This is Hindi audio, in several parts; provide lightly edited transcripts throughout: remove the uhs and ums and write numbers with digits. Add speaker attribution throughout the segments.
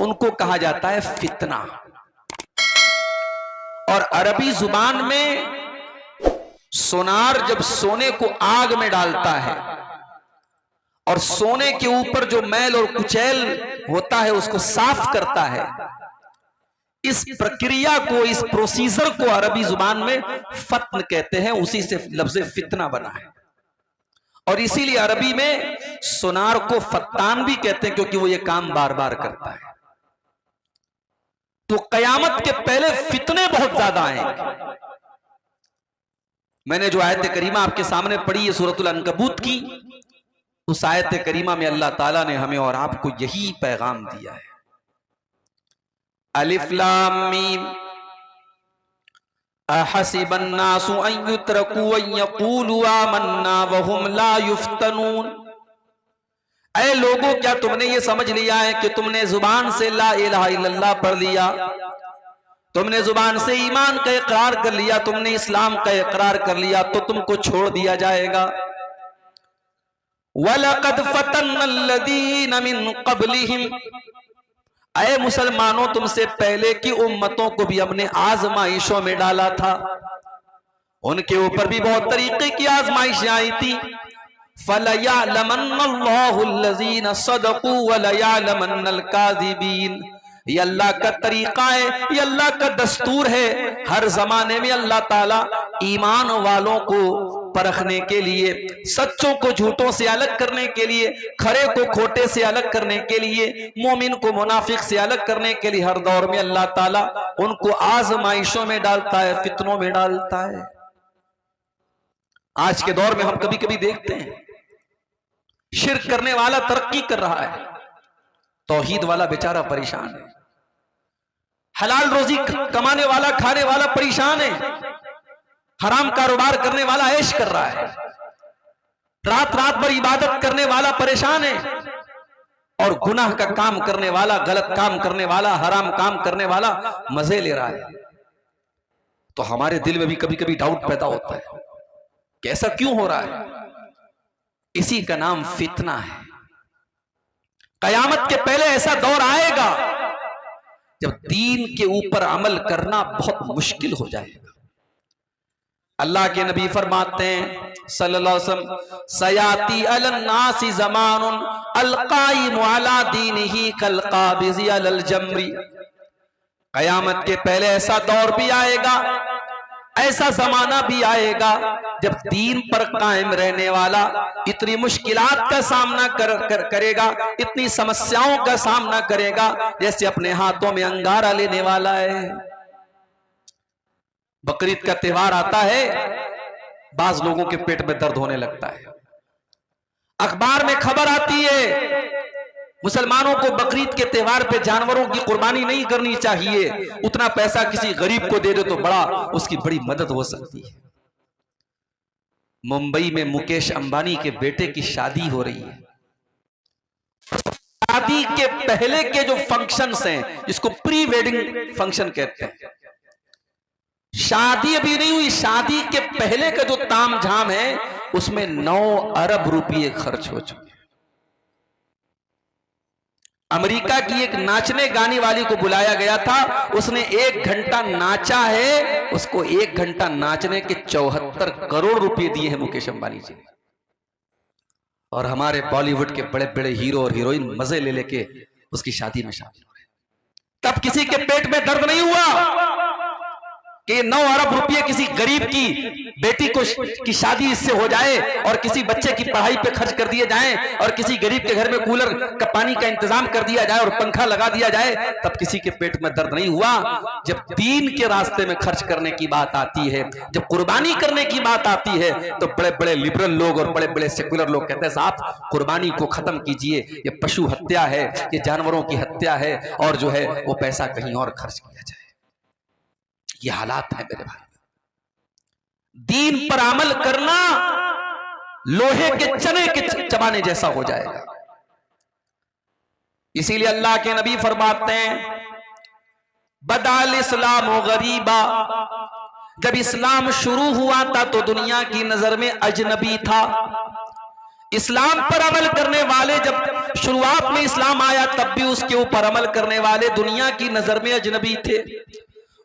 Speaker 1: उनको कहा जाता है फितना। और अरबी जुबान में सोनार जब सोने को आग में डालता है और सोने के ऊपर जो मैल और कुचैल होता है उसको साफ करता है, इस प्रक्रिया को, इस प्रोसीजर को अरबी जुबान में फत्न कहते हैं। उसी से लफ्ज़ फितना बना है। और इसीलिए अरबी में सोनार को फत्तान भी कहते हैं, क्योंकि वो ये काम बार बार करता है। तो कयामत के पहले फितने बहुत ज्यादा आएंगे। मैंने जो आयत करीमा आपके सामने पढ़ी है सूरतुल अनकबूत की, उस आयत करीमा में अल्लाह ताला ने हमें और आपको यही पैगाम दिया है। अलिफ लाम मीम अहसिबन्नासु अन युत्रकू अन यक़ूलू आमन्ना वहुम ला युफ्तनून। ऐ लोगों, क्या तुमने ये समझ लिया है कि तुमने जुबान से ला इलाहा इल्लल्लाह पढ़ लिया, तुमने जुबान से ईमान का इकरार कर लिया, तुमने इस्लाम का इकरार कर लिया, तो तुमको छोड़ दिया जाएगा। वलक़द फ़तन्नल्लज़ीन मिन क़ब्लिहिम, ऐ मुसलमानों, तुमसे पहले की उम्मतों को भी हमने आजमाइशों में डाला था। उनके ऊपर भी बहुत तरीके की आजमाइशें आई थी। फलयअलमन्नल्लाहुल्लज़ीन सदक़ू वलयअलमन्नल काज़िबीन। ये अल्लाह का तरीका है, ये अल्लाह का दस्तूर है। हर जमाने में अल्लाह ताला ईमान वालों को परखने के लिए, सच्चों को झूठों से अलग करने के लिए, खरे को खोटे से अलग करने के लिए, मोमिन को मुनाफिक से अलग करने के लिए हर दौर में अल्लाह ताला उनको आजमाइशों में डालता है, फितनों में डालता है। आज के दौर में हम कभी कभी देखते हैं शिर्क करने वाला तरक्की कर रहा है, तौहीद वाला बेचारा परेशान है। हलाल रोजी कमाने वाला, खाने वाला परेशान है। हराम कारोबार करने वाला ऐश कर रहा है। रात रात भर इबादत करने वाला परेशान है। और गुनाह का काम करने वाला, गलत काम करने वाला, हराम काम करने वाला मजे ले रहा है। तो हमारे दिल में भी कभी कभी डाउट पैदा होता है कि ऐसा क्यों हो रहा है। इसी का नाम फितना है। कयामत के पहले ऐसा दौर आएगा जब दीन के ऊपर अमल करना बहुत मुश्किल हो जाएगा। अल्लाह के नबी फरमाते हैं सल्लल्लाहु अलैहि वसल्लम, सयाती अलन्नासी ज़मानुन अलकाइमु अला दीनिही कलकाबिज़ी अलल जमरी। कयामत के पहले ऐसा दौर भी आएगा, ऐसा जमाना भी आएगा जब दीन पर कायम रहने वाला इतनी मुश्किलात का सामना करेगा, इतनी समस्याओं का सामना करेगा जैसे अपने हाथों में अंगारा लेने वाला है। बकरीद का त्योहार आता है, बाज लोगों के पेट में दर्द होने लगता है। अखबार में खबर आती है मुसलमानों को बकरीद के त्योहार पे जानवरों की कुर्बानी नहीं करनी चाहिए, उतना पैसा किसी गरीब को दे दे तो उसकी बड़ी मदद हो सकती है। मुंबई में मुकेश अंबानी के बेटे की शादी हो रही है। शादी के पहले के जो फंक्शंस हैं, जिसको प्री वेडिंग फंक्शन कहते हैं, शादी अभी नहीं हुई, शादी के पहले का जो तामझाम है उसमें 9 अरब रुपये खर्च हो चुके। अमेरिका की एक नाचने गाने वाली को बुलाया गया था, उसने 1 घंटा नाचा है, उसको 1 घंटा नाचने के 74 करोड़ रुपए दिए हैं मुकेश अंबानी जी ने। और हमारे बॉलीवुड के बड़े बड़े हीरो और हीरोइन मजे ले लेके उसकी शादी में शामिल हो रहे। तब किसी के पेट में दर्द नहीं हुआ कि 9 अरब रुपये किसी गरीब की बेटी की शादी इससे हो जाए और किसी बच्चे की पढ़ाई पे खर्च कर दिए जाएं और किसी गरीब के घर में कूलर का पानी का इंतजाम कर दिया जाए और पंखा लगा दिया जाए, तब किसी के पेट में दर्द नहीं हुआ। जब दीन के रास्ते में खर्च करने की बात आती है, जब कुर्बानी करने की बात आती है, तो बड़े बड़े लिबरल लोग और बड़े बड़े सेकुलर लोग कहते हैं साहब कुर्बानी को खत्म कीजिए, ये पशु हत्या है, ये जानवरों की हत्या है, और जो है वो पैसा कहीं और खर्च किया जाए। ये हालात है मेरे भाई। दीन पर अमल करना लोहे के चने के चबाने जैसा हो जाएगा। इसीलिए अल्लाह के नबी फरमाते हैं बदाल इस्लाम गरीबा, जब इस्लाम शुरू हुआ था तो दुनिया की नजर में अजनबी था। इस्लाम पर अमल करने वाले जब शुरुआत में इस्लाम आया तब भी उसके ऊपर अमल करने वाले दुनिया की नजर में अजनबी थे।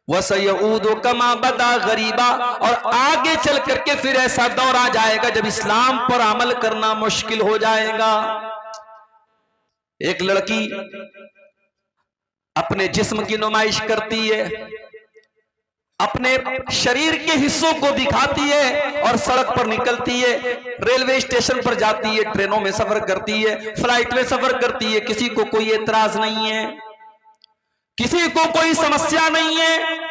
Speaker 1: वसयऊदु कमा बदा गरीबा, और आगे चल करके फिर ऐसा दौर आ जाएगा जब इस्लाम पर अमल करना मुश्किल हो जाएगा। एक लड़की अपने जिस्म की नुमाइश करती है, अपने शरीर के हिस्सों को दिखाती है और सड़क पर निकलती है, रेलवे स्टेशन पर जाती है, ट्रेनों में सफर करती है, फ्लाइट में सफर करती है, किसी को कोई एतराज नहीं है, किसी को कोई समस्या नहीं है।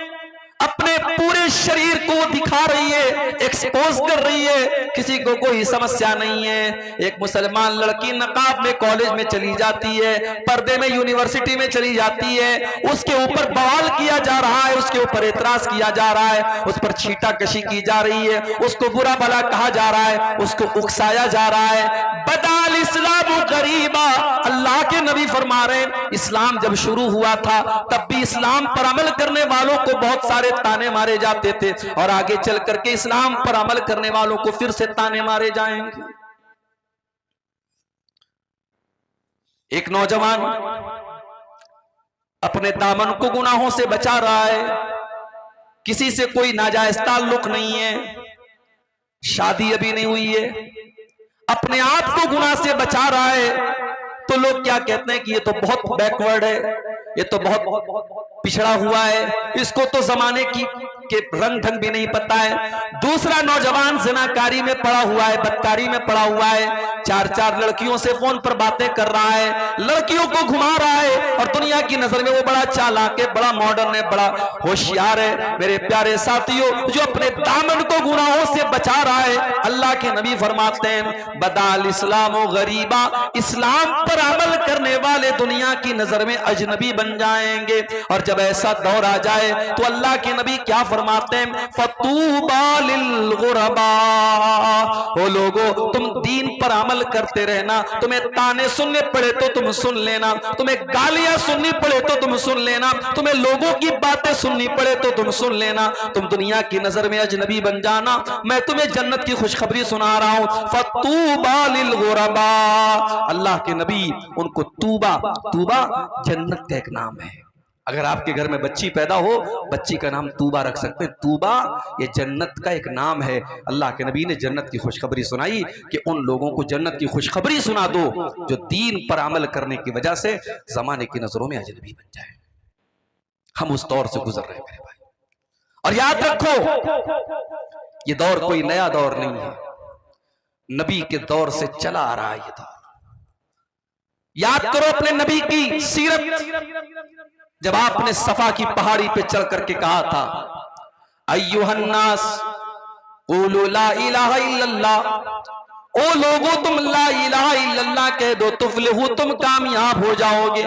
Speaker 1: अपने पूरे शरीर को दिखा रही है, एक्सपोज कर रही है, किसी को कोई समस्या नहीं है। एक मुसलमान लड़की नकाब में कॉलेज में चली जाती है, पर्दे में यूनिवर्सिटी में चली जाती है, उसके ऊपर बवाल किया जा रहा है, उसके ऊपर एतराज किया जा रहा है, उस पर छींटाकशी की जा रही है, उसको बुरा भला कहा जा रहा है, उसको उकसाया जा रहा है। बदाल इस्लाम गरीबा, अल्लाह के नबी फरमा रहे हैं इस्लाम जब शुरू हुआ था तब भी इस्लाम पर अमल करने वालों को बहुत सारे ताने मारे जाते थे, और आगे चल करके इस्लाम पर अमल करने वालों को फिर से ताने मारे जाएंगे। एक नौजवान अपने दामन को गुनाहों से बचा रहा है, किसी से कोई नाजायज ताल्लुक नहीं है, शादी अभी नहीं हुई है, अपने आप को गुनाह से बचा रहा है, तो लोग क्या कहते हैं कि ये तो बहुत बैकवर्ड है, ये तो बहुत पिछड़ा हुआ है, इसको तो जमाने के रंग ढंग भी नहीं पता है। दूसरा नौजवान ज़िनाकारी में पड़ा हुआ है, बदकारी में पड़ा हुआ है, चार चार लड़कियों से फोन पर बातें कर रहा है, लड़कियों को घुमा रहा है, और दुनिया की नजर में वो बड़ा चालाक है, बड़ा मॉडर्न है, बड़ा होशियार है। मेरे प्यारे साथियों, जो अपने दामन को गुनाहों से बचा रहा है, अल्लाह के नबी फरमाते हैं बदाल इस्लाम गरीबा, इस्लाम पर अमल करने वाले दुनिया की नजर में अजनबी बन जाएंगे। और जब ऐसा दौर आ जाए तो अल्लाह के नबी क्या फरमाते हैं, फतूबा लिल गुरबा, ओ लोगो तुम दीन पर अमल करते रहना, तुम्हें ताने सुनने पड़े तो तुम सुन लेना, तुम्हें गालियां सुननी पड़े तो तुम सुन लेना, तुम्हें लोगों की बातें सुननी पड़े तो तुम सुन लेना, तुम दुनिया की नजर में अजनबी बन जाना, मैं तुम्हें जन्नत की खुशखबरी सुना रहा हूं। फतूबा लिल गुरबा, अल्लाह के नबी उनको तूबा, तूबा जन्नत का एक नाम है। अगर आपके घर में बच्ची पैदा हो, बच्ची का नाम तूबा रख सकते हैं। तूबा ये जन्नत का एक नाम है। अल्लाह के नबी ने जन्नत की खुशखबरी सुनाई कि उन लोगों को जन्नत की खुशखबरी सुना दो जो दीन पर अमल करने की वजह से जमाने की नजरों में अजनबी बन जाए। हम उस दौर से गुजर रहे हैं मेरे भाई, और याद रखो ये दौर कोई नया दौर नहीं है, नबी के दौर से चला आ रहा है ये दौर। याद करो अपने नबी की सीरत, जब आपने सफा की पहाड़ी पे चढ़ करके कहा था अय्युहन्नास क़ूलू ला इलाहा इल्लल्लाह, ओ लोगों तुम ला इलाहा इल्लल्लाह कह दो तुफ्लिहू, तुम कामयाब हो जाओगे,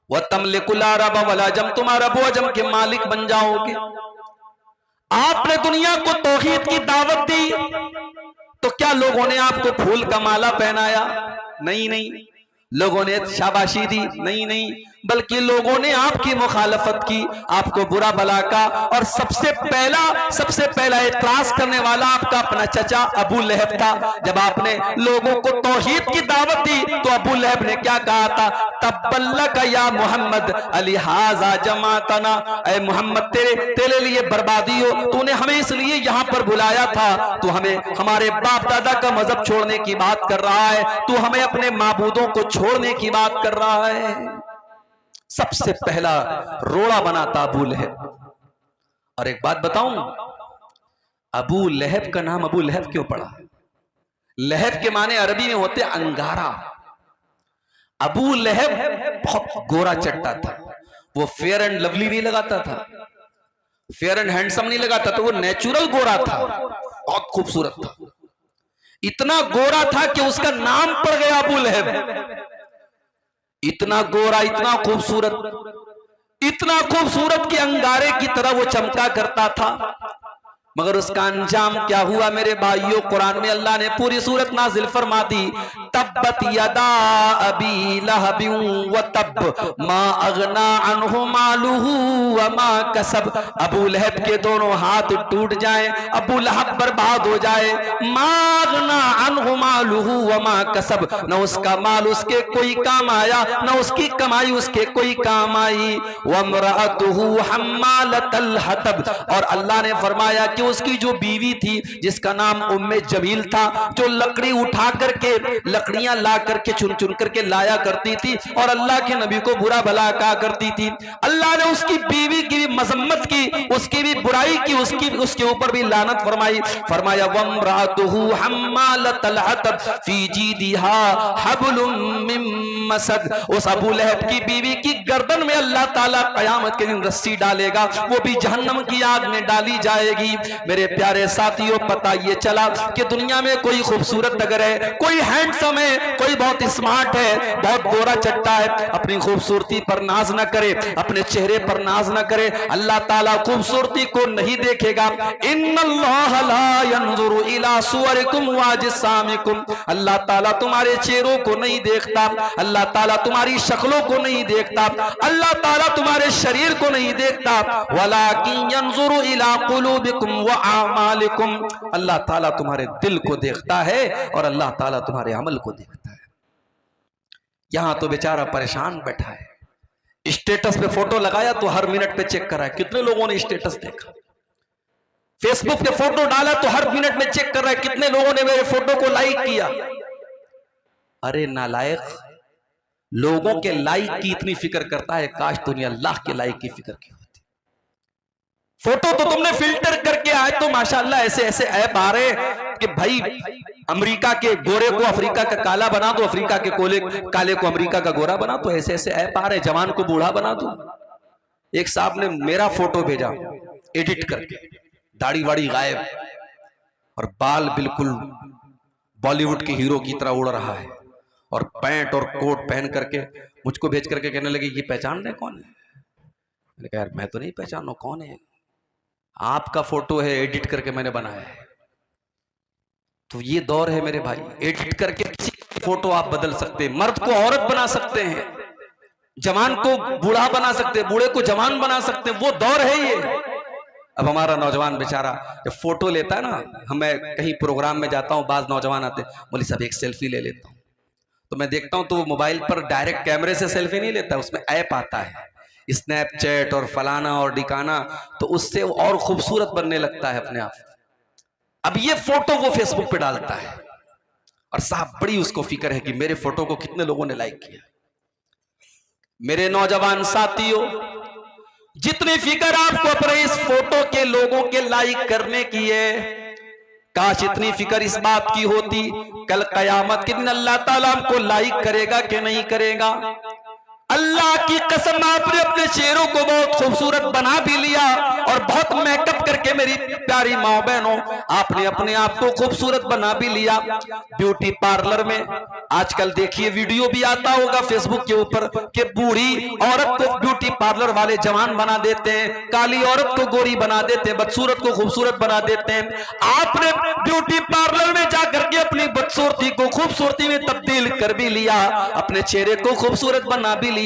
Speaker 1: व तमलिकुल अरब वल अजम, तुम अरब व अजम के मालिक बन जाओगे। आपने दुनिया को तौहीद की दावत दी, तो क्या लोगों ने आपको फूल का माला पहनाया? नहीं नहीं। लोगों ने शाबाशी दी? नहीं नहीं। बल्कि लोगों ने आपकी मुखालफत की, आपको बुरा भला का, और सबसे पहला एतराज करने वाला आपका अपना चचा अबू लहब था। जब आपने लोगों को तौहीद की दावत दी तो अबू लहब ने क्या कहा था, तब्बल्लक या मोहम्मद अलिहाजा जमातना, ऐ मोहम्मद तेरे लिए बर्बादी हो, तूने हमें इसलिए यहाँ पर बुलाया था, तू हमें हमारे बाप दादा का मजहब छोड़ने की बात कर रहा है, तू हमें अपने माबूदों को छोड़ने की बात कर रहा है। सबसे पहला रोड़ा बना था अबू लहब। और एक बात बताऊं, अबू लहब का नाम अबू लहब क्यों पड़ा? लहब के माने अरबी में होते अंगारा। अबू लहब बहुत गोरा चट्टा था, वो फेयर एंड लवली नहीं लगाता था, फेयर एंड हैंडसम नहीं लगाता था, वो नेचुरल गोरा था, बहुत खूबसूरत था। इतना गोरा था कि उसका नाम पड़ गया अबू लहब। इतना गोरा, इतना खूबसूरत कि अंगारे की तरह वो चमका करता था। मगर उसका अंजाम क्या हुआ मेरे भाइयों? कुरान में अल्लाह ने पूरी सूरत नाजिल फरमा दी, तब्बत यदा अबी लहबिन व तब मा अगना अन्हु मालुहु व मा कसब। अबू लहब के दोनों हाथ टूट जाएं, अबू लहब बर्बाद हो जाए। मा अगना अन्हु मालुहु व मा कसब, न उसका माल उसके कोई काम आया, न उसकी कमाई उसके कोई काम आई। वम्रअतुहु हम्मालतल हतब, और अल्लाह ने फरमाया कि उसकी जो बीवी थी जिसका नाम उम्मे जमील था, जो लकड़ी उठा करके लकड़ियां ला करके चुन चुन करके लाया करती थी और अल्लाह के नबी को बुरा भला कहा करती थी, अल्लाह ने उसकी बीवी की भी मजम्मत की, उसकी भी बुराई की, उसके ऊपर भी लानत फरमाई। फरमाया वम्रातुहु हम्मालतल हतब फी जीदिहा हब्लुम मिन मसद, उस अबू लहब की बीवी की गर्दन में अल्लाह ताला कयामत के दिन रस्सी डालेगा, वो भी जहन्नम की आग में डाली जाएगी। मेरे प्यारे साथियों, पता ये चला कि दुनिया में कोई खूबसूरत अगर है, कोई हैंडसम है, कोई बहुत स्मार्ट है, बहुत गोरा चट्टा है, अपनी खूबसूरती पर नाज न करे, अपने चेहरे पर नाज न करे। अल्लाह ताला खूबसूरती को नहीं देखेगा। इन्नल्लाह ला यंजुरु इला सुवरिकुम व अजसामिकुम, अल्लाह ताला तुम्हारे चेहरों को नहीं देखता, अल्लाह ताला तुम्हारी शक्लों को नहीं देखता, अल्लाह ताला तुम्हारे शरीर को नहीं देखता। वलाकिन यंजुरु इला कुलूबिकुम व आमालिकुम, अल्लाह ताला तुम्हारे दिल को देखता है और अल्लाह ताला तुम्हारे अमल को देखता है। यहां तो बेचारा परेशान बैठा है, स्टेटस पे फोटो लगाया तो हर मिनट पे चेक करा है कितने लोगों ने स्टेटस देखा, फेसबुक पे फोटो डाला तो हर मिनट में चेक कर रहा है कितने लोगों ने मेरे फोटो को लाइक किया। अरे नालायक, लोगों के लाइक की इतनी फिक्र करता है, काश दुनिया अल्लाह के लाइक की फिक्र की होती। फोटो तो तुमने फिल्टर करके आए तो माशाअल्लाह ऐसे ऐसे ऐप आ रहे कि भाई अमेरिका के गोरे को अफ्रीका का काला बना दो, अफ्रीका के काले को अमेरिका का गोरा बना दो, ऐसे ऐसे ऐप आ रहे, जवान को बूढ़ा बना दो। एक साहब ने मेरा फोटो भेजा एडिट करके, दाढ़ी वाड़ी गायब और बाल बिल्कुल बॉलीवुड के हीरो की तरह उड़ रहा है और पैंट और कोट पहन करके मुझको भेज करके कहने लगे ये पहचान रहे कौन है? मैंने कहा यार मैं तो नहीं पहचान रहा, कौन है? आपका फोटो है, एडिट करके मैंने बनाया है। तो ये दौर है मेरे भाई, एडिट करके किसी फोटो आप बदल सकते हैं, मर्द को औरत बना सकते हैं, जवान को बूढ़ा बना सकते हैं, बूढ़े को जवान बना सकते हैं, वो दौर है ये। अब हमारा नौजवान बेचारा जब फोटो लेता है ना, मैं कहीं प्रोग्राम में जाता हूँ, बाज नौजवान आते हैं, बोले साहब एक सेल्फी ले लेता हूँ, तो मैं देखता हूँ तो वो मोबाइल पर डायरेक्ट कैमरे से सेल्फी नहीं लेता, उसमें ऐप आता है स्नैपचैट और फलाना और डिकाना, तो उससे और खूबसूरत बनने लगता है अपने आप। अब ये फोटो वो फेसबुक पे डालता है और साहब बड़ी उसको फिक्र है कि मेरे फोटो को कितने लोगों ने लाइक किया। मेरे नौजवान साथियों, जितनी फिक्र आपको अपने इस फोटो के लोगों के लाइक करने की है, काश इतनी फिक्र इस बात की होती कल कयामत के दिन अल्लाह ताला हमको लाइक करेगा कि नहीं करेगा। अल्लाह की कसम, आपने अपने चेहरों को बहुत खूबसूरत बना भी लिया और बहुत मेकअप करके मेरी प्यारी माँ बहनों, आपने अपने आप को खूबसूरत बना भी लिया। ब्यूटी पार्लर में आजकल देखिए वीडियो भी आता होगा फेसबुक के ऊपर कि बूढ़ी औरत को ब्यूटी पार्लर वाले जवान बना देते हैं, काली औरत को गोरी बना देते हैं, बदसूरत को खूबसूरत बना देते हैं। आपने ब्यूटी पार्लर में जाकर के अपनी बदसूरती को खूबसूरती में तब्दील कर भी लिया, अपने चेहरे को खूबसूरत बना भी लिया।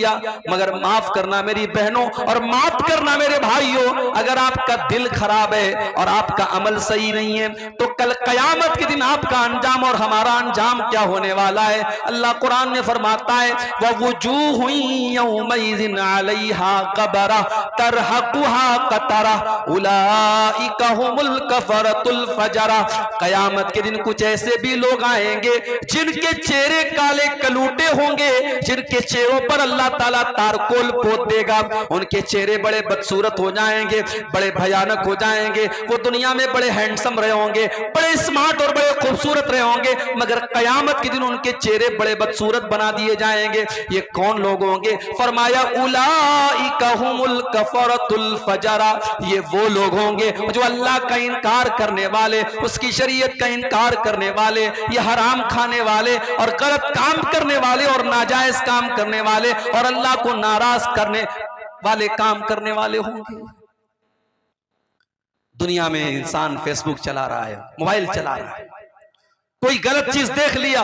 Speaker 1: मगर माफ करना मेरी बहनों और माफ करना मेरे भाइयों, अगर आपका दिल खराब है और आपका अमल सही नहीं है तो कल कयामत के दिन आपका अंजाम और हमारा अंजाम क्या होने वाला है। अल्लाह कुरान में फरमाता है ववुजूहु यौमइज़िन अलैहा ग़बरा तरहकुहा क़तरा उलाइका हुमुल कफ़रतुल फ़जरा। कयामत के दिन कुछ ऐसे भी लोग आएंगे जिनके चेहरे काले कलूटे होंगे, जिनके चेहरों पर अल्लाह ताला तारकोल पोत देगा, उनके चेहरे बड़े बदसूरत हो जाएंगे, बड़े भयानक हो जाएंगे। वो दुनिया में बड़े हैंडसम रहे होंगे, बड़े स्मार्ट और बड़े खूबसूरत रहे होंगे, मगर कयामत के दिन उनके चेहरे बड़े बदसूरत बना दिए जाएंगे। ये कौन लोग होंगे? फरमाया उलाइका हुमुल कफरतुल फजरा, ये वो लोग होंगे जो अल्लाह का इनकार करने वाले, उसकी शरीयत का इनकार करने वाले, ये हराम खाने वाले और गलत काम करने वाले और नाजायज काम करने वाले और अल्लाह को नाराज करने वाले काम करने वाले होंगे। दुनिया में इंसान फेसबुक चला रहा है, मोबाइल चला रहा है, कोई गलत चीज देख लिया,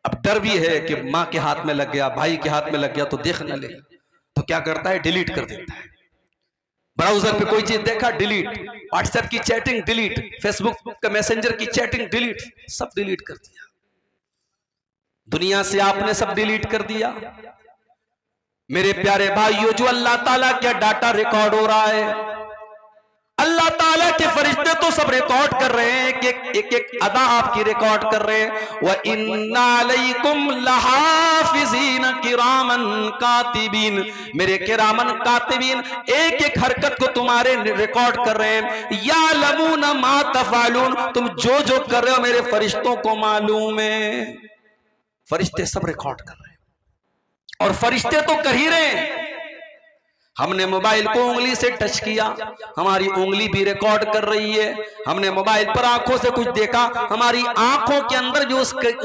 Speaker 1: अब डर भी है कि माँ के हाथ में लग गया, भाई के हाथ में लग गया तो देख न ले, तो क्या करता है, डिलीट कर देता है। ब्राउजर पे कोई चीज देखा, डिलीट, व्हाट्सएप की चैटिंग डिलीट, फेसबुक का मैसेंजर की चैटिंग डिलीट, सब डिलीट कर दिया। दुनिया से आपने सब डिलीट कर दिया। मेरे प्यारे भाइयों, जो अल्लाह ताला का डाटा रिकॉर्ड हो रहा है, अल्लाह ताला के फरिश्ते तो सब रिकॉर्ड कर रहे हैं, एक एक अदा आपकी रिकॉर्ड कर रहे हैं। व इन्ना अलैकुम लहाफिज़ीन किरामन कातिबीन, मेरे किरामन कातिबीन एक एक हरकत को तुम्हारे रिकॉर्ड कर रहे हैं। यालमून मा तफअलून, तुम जो जो कर रहे हो मेरे फरिश्तों को मालूम है। फरिश्ते सब रिकॉर्ड कर रहे हैं, और फरिश्ते तो कर ही रहे हैं। हमने मोबाइल को उंगली से टच किया, हमारी उंगली भी रिकॉर्ड कर रही है। हमने मोबाइल पर आंखों से कुछ देखा, हमारी आंखों के अंदर भी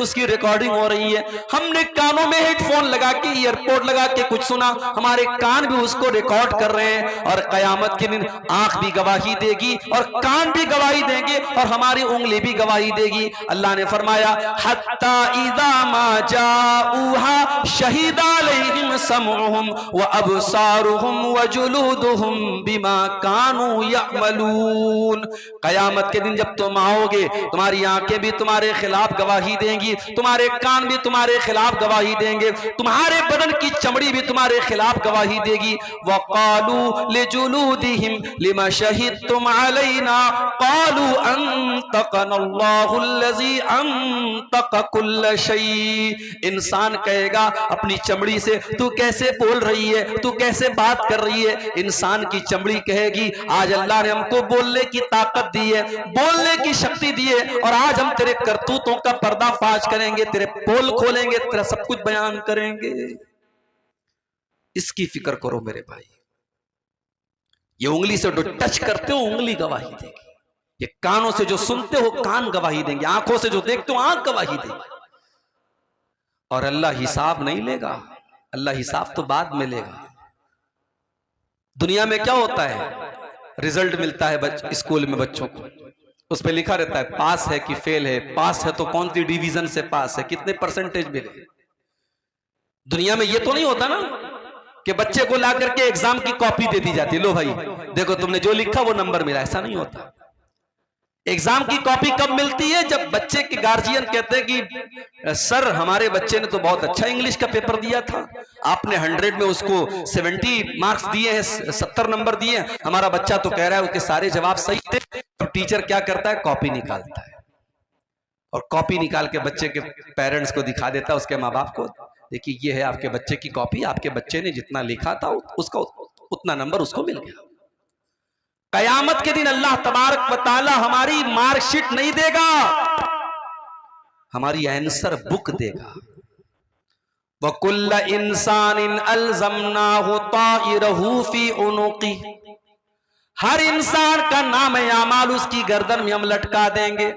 Speaker 1: उसकी रिकॉर्डिंग हो रही है। हमने कानों में हेडफोन लगा के, ईयरपोर्ट लगा के कुछ सुना, हमारे कान भी उसको रिकॉर्ड कर रहे हैं। और कयामत के दिन आंख भी गवाही देगी और कान भी गवाही देंगे और हमारी उंगली भी गवाही देगी। अल्लाह ने फरमाया, हत्ता इज़ा मा जाऊहा शहीदा अलैहिम समउहुम व अबसारुहुम वजुलूदुहुम बिमा कानू यअमलून। कयामत के दिन जब तुम आओगे, तुम्हारी आंखें भी तुम्हारे खिलाफ गवाही देंगी, तुम्हारे कान भी तुम्हारे खिलाफ गवाही देंगे, तुम्हारे बदन की चमड़ी भी तुम्हारे खिलाफ गवाही देगी। वक़ालू लिजुलूदिहिम लिमा शहिदतुम अलैना क़ालू अंतक़नल्लाहु अल्लज़ी अंतक़ कुल्ल शै। इंसान कहेगा अपनी चमड़ी से, तू कैसे बोल रही है, तू कैसे बात कर रही है। इंसान की चमड़ी कहेगी, आज अल्लाह ने हमको बोलने की ताकत दी है, बोलने की शक्ति दी है, और आज हम तेरे करतूतों का पर्दाफाश करेंगे, तेरे पोल खोलेंगे, तेरा सब कुछ बयान करेंगे। इसकी फिक्र करो मेरे भाई। ये उंगली से जो टच करते हो उंगली गवाही देगी, ये कानों से जो सुनते हो कान गवाही देंगे, आंखों से जो देखते हो आंख गवाही देगी। और अल्लाह हिसाब नहीं लेगा, अल्लाह हिसाब तो बाद में लेगा। दुनिया में क्या होता है, रिजल्ट मिलता है स्कूल में बच्चों को, उस पर लिखा रहता है पास है कि फेल है, पास है तो कौन सी डिवीजन से पास है, कितने परसेंटेज मिले। दुनिया में ये तो नहीं होता ना कि बच्चे को ला करके एग्जाम की कॉपी दे दी जाती, लो भाई देखो तुमने जो लिखा वो नंबर मिला, ऐसा नहीं होता। एग्जाम की कॉपी कब मिलती है, जब बच्चे के गार्जियन कहते हैं कि सर हमारे बच्चे ने तो बहुत अच्छा इंग्लिश का पेपर दिया था, आपने 100 में उसको 70 मार्क्स दिए हैं, 70 नंबर दिए, हमारा बच्चा तो कह रहा है उसके सारे जवाब सही थे। तो टीचर क्या करता है, कॉपी निकालता है, और कॉपी निकाल के बच्चे के पेरेंट्स को दिखा देता है, उसके माँ बाप को, देखिए ये है आपके बच्चे की कॉपी, आपके बच्चे ने जितना लिखा था उसका उतना नंबर उसको मिल गया। कयामत के दिन अल्लाह तबारक व तआला हमारी मार्कशीट नहीं देगा, हमारी आंसर बुक देगा। वकुल्ल इंसानिन अल्ज़मनाहु ताइरहु फी उनुक़ी, हर इंसान का नाम आमाल उसकी गर्दन में हम लटका देंगे।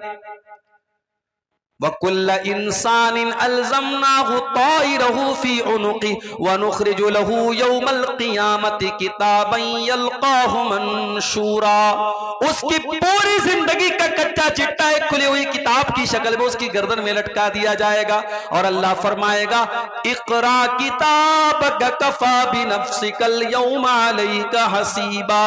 Speaker 1: वकुल्ल इंसानिन अल्ज़मनाहु ताइरहु फी उनुक़ी व नुख़रिजु लहू यौमल क़ियामति किताबन यल्क़ाहु मंशूरा। उसकी पूरी जिंदगी का कच्चा चिट्ठा एक खुली हुई किताब की शक्ल में उसकी गर्दन में लटका दिया जाएगा, और अल्लाह फरमाएगा इक़रा किताबक कफ़ा बिनफ़्सिकल यौमा अलैका हसीबा।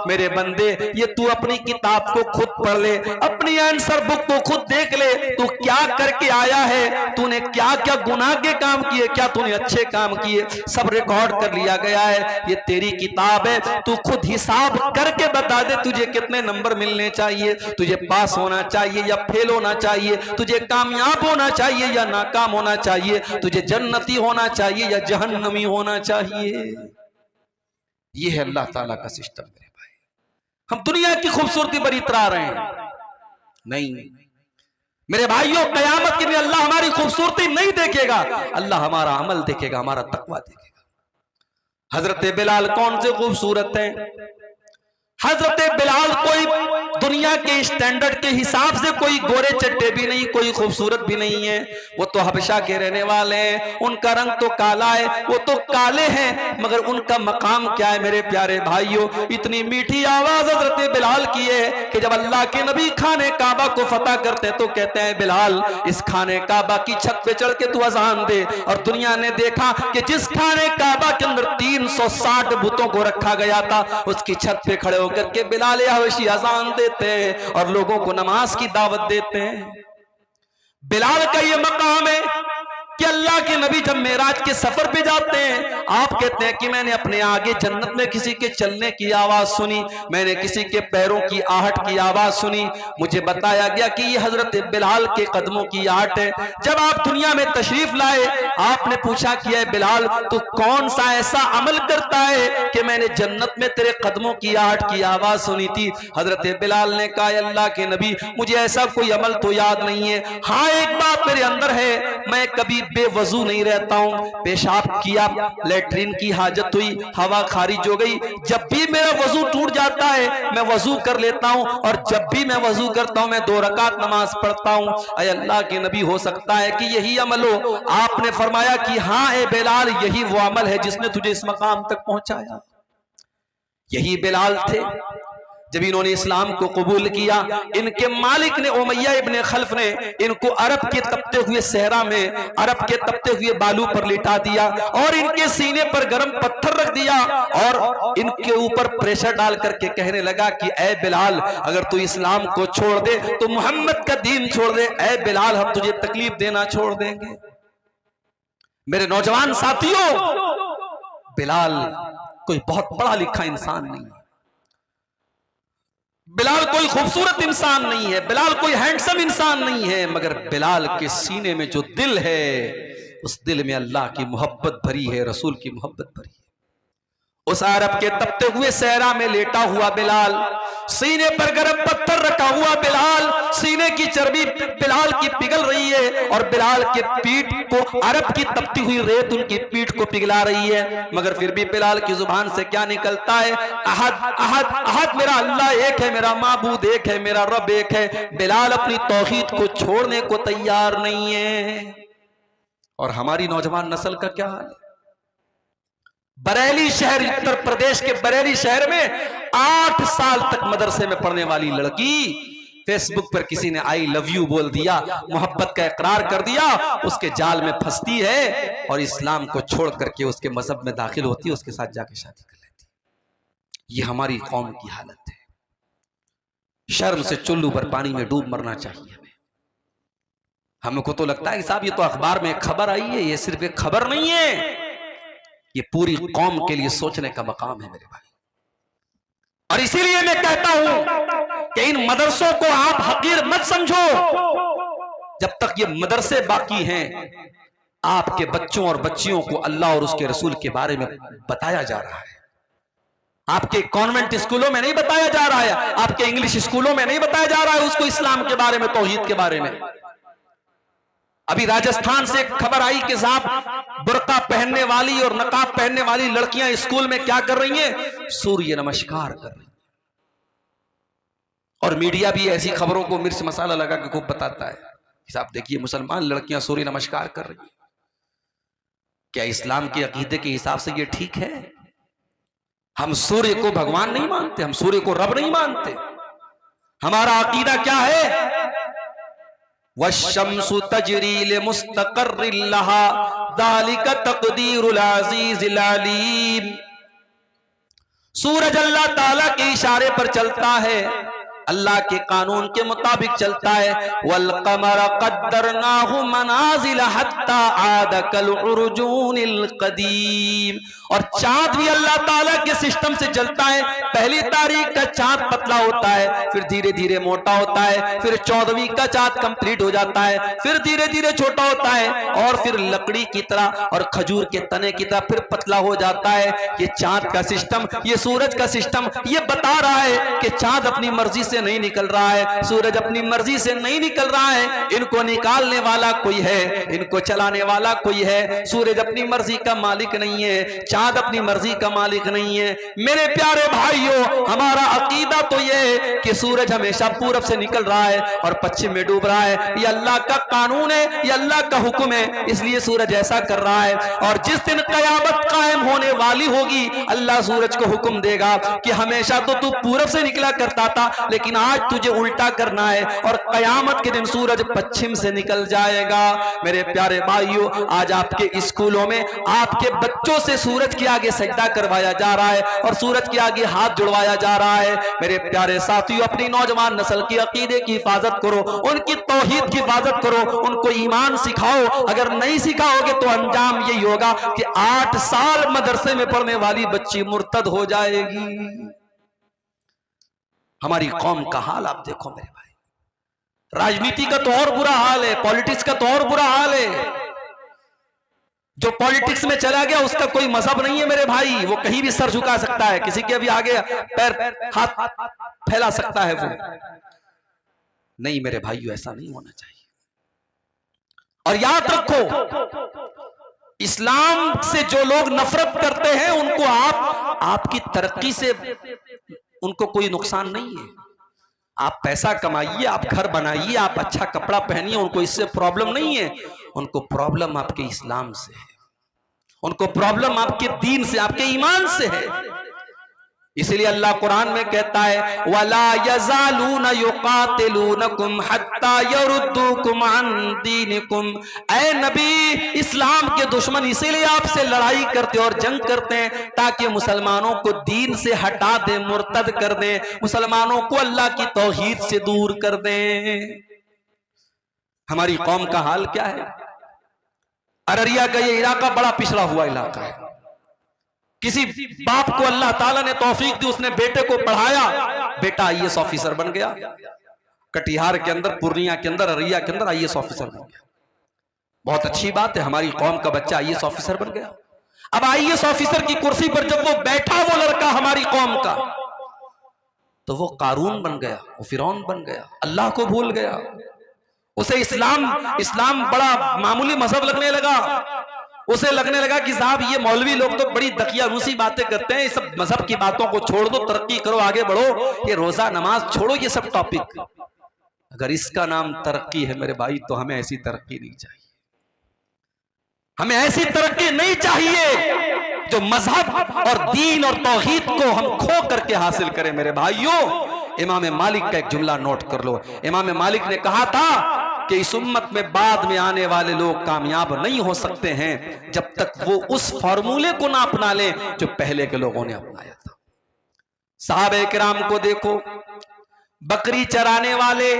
Speaker 1: मेरे बंदे ये तू अपनी किताब को खुद पढ़ ले, अपनी आंसर बुक को खुद देख ले, तू क्या करके आया है, तूने क्या क्या गुनाह के काम किए, क्या तूने अच्छे काम किए, सब रिकॉर्ड कर लिया गया है। ये तेरी किताब है, तू खुद हिसाब करके बता दे तुझे कितने नंबर मिलने चाहिए, तुझे पास होना चाहिए या फेल होना चाहिए, तुझे कामयाब होना चाहिए या नाकाम होना चाहिए, तुझे जन्नती होना चाहिए या जहन्नमी होना चाहिए। ये है अल्लाह ताला का सिस्टम मेरे भाई। हम दुनिया की खूबसूरती पर इतरा रहे हैं, नहीं मेरे भाइयों, कयामत के दिन अल्लाह हमारी खूबसूरती नहीं देखेगा, अल्लाह हमारा अमल देखेगा, हमारा तकवा देखेगा। हजरत बिलाल कौन से खूबसूरत हैं, हजरत बिलाल कोई दुनिया के स्टैंडर्ड के हिसाब से कोई गोरे चट्टे भी नहीं, कोई खूबसूरत भी नहीं है। वो तो हबशा के रहने वाले हैं, उनका रंग तो काला है, वो तो काले हैं, मगर उनका मकाम क्या है मेरे प्यारे भाइयों। इतनी मीठी आवाज हजरत बिलाल की है कि जब अल्लाह के नबी खाने काबा को फतह करते तो कहते हैं बिलाल इस खाने काबा की छत पे चढ़ के तू अजान दे। और दुनिया ने देखा कि जिस खाने काबा के अंदर 360 बुतों को रखा गया था, उसकी छत पे खड़े होकर के बिलाल हबशी अजान देते हैं और लोगों को नमाज की दावत देते हैं। बिलाल का ये मकाम है कि अल्लाह के नबी जब मेराज के सफर पे जाते हैं, आप कहते हैं कि मैंने अपने आगे जन्नत में किसी के चलने की आवाज सुनी, मैंने किसी के पैरों की आहट की आवाज सुनी, मुझे बताया गया कि ये हजरत बिलाल के कदमों की आहट है। जब आप दुनिया में तशरीफ लाए, आपने पूछा कि बिलाल तू कौन सा ऐसा अमल करता है कि मैंने जन्नत में तेरे कदमों की आहट की आवाज सुनी थी। हजरत बिलाल ने कहा अल्लाह के नबी मुझे ऐसा कोई अमल तो याद नहीं है, हाँ एक बात मेरे अंदर है, मैं कभी बेवजू नहीं रहता हूं। पेशाब किया, लेटरिन की हाजत हुई, हवा खारिज हो गई, जब भी मेरा वजू टूट जाता है मैं वजू कर लेता हूं, और जब भी मैं वजू करता हूं मैं 2 रकात नमाज पढ़ता हूं। अय अल्लाह के नबी हो सकता है कि यही अमल हो। आपने फरमाया कि हाँ ए बिलाल यही वो अमल है जिसने तुझे इस मकाम तक पहुंचाया। यही बिलाल थे जब इन्होंने इस्लाम को कबूल किया, इनके मालिक ने उमैया इब्ने खल्फ ने इनको अरब के तपते हुए सहरा में, अरब के तपते हुए बालू पर लिटा दिया और इनके सीने पर गर्म पत्थर रख दिया और इनके ऊपर प्रेशर डाल करके कहने लगा कि ऐ बिलाल अगर तू इस्लाम को छोड़ दे तो मोहम्मद का दीन छोड़ दे, ऐ बिलाल हम तुझे तकलीफ देना छोड़ देंगे। मेरे नौजवान साथियों, बिलाल कोई बहुत पढ़ा लिखा इंसान नहीं है, बिलाल कोई खूबसूरत इंसान नहीं है, बिलाल कोई हैंडसम इंसान नहीं है, मगर बिलाल के सीने में जो दिल है उस दिल में अल्लाह की मोहब्बत भरी है, रसूल की मोहब्बत भरी है। उस अरब के तपते हुए सहरा में लेटा हुआ बिलाल, सीने पर गर्म पत्थर रखा हुआ बिलाल, सीने की चर्बी बिलाल की पिघल रही है और बिलाल के पीठ को अरब की तपती हुई रेत उनकी पीठ को पिघला रही है, मगर फिर भी बिलाल की जुबान से क्या निकलता है? अहद अहद अहद, मेरा अल्लाह एक है, मेरा माबूद एक है, मेरा रब एक है। बिलाल अपनी तौहीद को छोड़ने को तैयार नहीं है। और हमारी नौजवान नस्ल का क्या हाल है? बरेली शहर, उत्तर प्रदेश के बरेली शहर में 8 साल तक मदरसे में पढ़ने वाली लड़की फेसबुक पर किसी ने आई लव यू बोल दिया, मोहब्बत का इकरार कर दिया, उसके जाल में फंसती है और इस्लाम को छोड़ करके उसके मजहब में दाखिल होती है, उसके साथ जाके शादी कर लेती है। ये हमारी कौम की हालत है। शर्म से चुल्लू पर पानी में डूब मरना चाहिए हमें। हमको तो लगता है कि साहब ये तो अखबार में खबर आई है, ये सिर्फ एक खबर नहीं है, ये पूरी कौम के लिए सोचने का मकाम है मेरे भाई। और इसीलिए मैं कहता हूं कि इन मदरसों को आप हकीर मत समझो। जब तक ये मदरसे बाकी हैं, आपके बच्चों और बच्चियों को अल्लाह और उसके रसूल के बारे में बताया जा रहा है। आपके कॉन्वेंट स्कूलों में नहीं बताया जा रहा है, आपके इंग्लिश स्कूलों में नहीं बताया जा रहा है उसको इस्लाम के बारे में, तौहीद के बारे में। अभी राजस्थान से खबर आई कि साहब बुर्का पहनने वाली और नकाब पहनने वाली लड़कियां स्कूल में क्या कर रही हैं? सूर्य नमस्कार कर रही हैं। और मीडिया भी ऐसी खबरों को मिर्च मसाला लगा के खूब बताता है, साहब देखिए मुसलमान लड़कियां सूर्य नमस्कार कर रही हैं। क्या इस्लाम के अकीदे के हिसाब से ये ठीक है? हम सूर्य को भगवान नहीं मानते, हम सूर्य को रब नहीं मानते। हमारा अकीदा क्या है? वश्शम्सु तजरी लिमुस्तक़र्रिन लहा ज़ालिका तक़दीरुल अज़ीज़िल अलीम। सूरज अल्लाह ताला के इशारे पर चलता है, अल्लाह के कानून के मुताबिक चलता है। वल क़मर क़द्दरनाहु मनाज़िल हत्ता आद कल उर्जूनिल क़दीम। और चांद भी अल्लाह ताला के सिस्टम से चलता है। पहली तारीख का चांद पतला होता है, फिर धीरे धीरे मोटा होता है, फिर 14वीं का चांद कंप्लीट हो जाता है, फिर धीरे धीरे छोटा होता है और फिर लकड़ी की तरह और खजूर के तने की तरह फिर पतला हो जाता है। ये चांद का सिस्टम, ये सूरज का सिस्टम ये बता रहा है कि चांद अपनी मर्जी से नहीं निकल रहा है, सूरज अपनी मर्जी से नहीं निकल रहा है। इनको निकालने वाला कोई है, इनको चलाने वाला कोई है। सूरज अपनी मर्जी का मालिक नहीं है, चांद अपनी मर्जी का मालिक नहीं है। मेरे प्यारे भाइयों, हमारा अकीदा तो ये है कि सूरज हमेशा पूरब से निकल रहा है और पश्चिम में डूब रहा है। ये अल्लाह का कानून है, ये अल्लाह का हुक्म है, इसलिए सूरज ऐसा कर रहा है। और जिस दिन कयामत कायम होने वाली होगी, अल्लाह सूरज को हुक्म देगा कि हमेशा तो तू पूरब से निकला करता था, लेकिन आज तुझे उल्टा करना है और कयामत के दिन सूरज पश्चिम से निकल जाएगा। मेरे प्यारे भाइयों, आज आपके स्कूलों में आपके बच्चों से सूरज के आगे सजदा करवाया जा रहा है और सूरज के आगे हाथ जुड़वाया जा रहा है। मेरे प्यारे साथियों, अपनी नौजवान नस्ल की अकीदे की हिफाजत करो, उनकी तौहीद की हिफाजत करो, उनको ईमान सिखाओ। अगर नहीं सिखाओगे तो अंजाम यही होगा कि 8 साल मदरसे में पढ़ने वाली बच्ची मुर्तद हो जाएगी। हमारी कौम का हाल आप देखो मेरे भाई। राजनीति का तो और बुरा हाल है, पॉलिटिक्स का तो और बुरा हाल है। जो पॉलिटिक्स में चला गया उसका कोई मजहब नहीं है मेरे भाई, वो कहीं भी सर झुका सकता है, किसी के भी आगे पैर हाथ फैला सकता है वो। नहीं मेरे भाइयों, ऐसा नहीं होना चाहिए। और याद रखो, इस्लाम से जो लोग नफरत करते हैं उनको आपकी तरक्की से उनको कोई नुकसान नहीं है। आप पैसा कमाइए, आप घर बनाइए, आप अच्छा कपड़ा पहनिए, उनको इससे प्रॉब्लम नहीं है। उनको प्रॉब्लम आपके इस्लाम से है, उनको प्रॉब्लम आपके दीन से, आपके ईमान से है। इसलिए अल्लाह कुरान में कहता है, वला यज़ालूना युकातिलूनकुम हत्ता यरुद्दूकुम अन दीनिकुम। ऐ नबी, इस्लाम के दुश्मन इसीलिए आपसे लड़ाई करते और जंग करते हैं ताकि मुसलमानों को दीन से हटा दें, मुर्तद कर दें, मुसलमानों को अल्लाह की तौहीद से दूर कर दें। हमारी कौम का हाल क्या है? अररिया का ये इलाका बड़ा पिछड़ा हुआ इलाका है। किसी बाप को अल्लाह ताला ने तौफीक दी, उसने बेटे को पढ़ाया, बेटा आईएएस ऑफिसर बन गया। कटिहार के अंदर, पूर्णिया के अंदर, अररिया के अंदर आईएएस ऑफिसर बन गया। बहुत अच्छी बात है, हमारी कौम का बच्चा आईएएस ऑफिसर बन गया। अब आईएएस ऑफिसर की कुर्सी पर जब वो बैठा, वो लड़का हमारी कौम का, तो वो कारून बन गया, वो फिरौन बन गया, अल्लाह को भूल गया। उसे इस्लाम बड़ा मामूली मजहब लगने लगा। उसे लगने लगा कि साहब ये मौलवी लोग तो बड़ी दकिया रूसी बातें करते हैं, इस सब मजहब की बातों को छोड़ दो, तरक्की करो, आगे बढ़ो, ये रोजा नमाज छोड़ो, ये सब टॉपिक। अगर इसका नाम तरक्की है मेरे भाई, तो हमें ऐसी तरक्की नहीं चाहिए। हमें ऐसी तरक्की नहीं चाहिए जो मजहब और दीन और तौहीद को हम खो करके हासिल करें मेरे भाइयों। इमाम मालिक का एक जुमला नोट कर लो। इमाम मालिक ने कहा था कि इस उम्मत में बाद में आने वाले लोग कामयाब नहीं हो सकते हैं जब तक वो उस फॉर्मूले को ना अपना लें जो पहले के लोगों ने अपनाया था। सहाबे किराम को देखो, बकरी चराने वाले,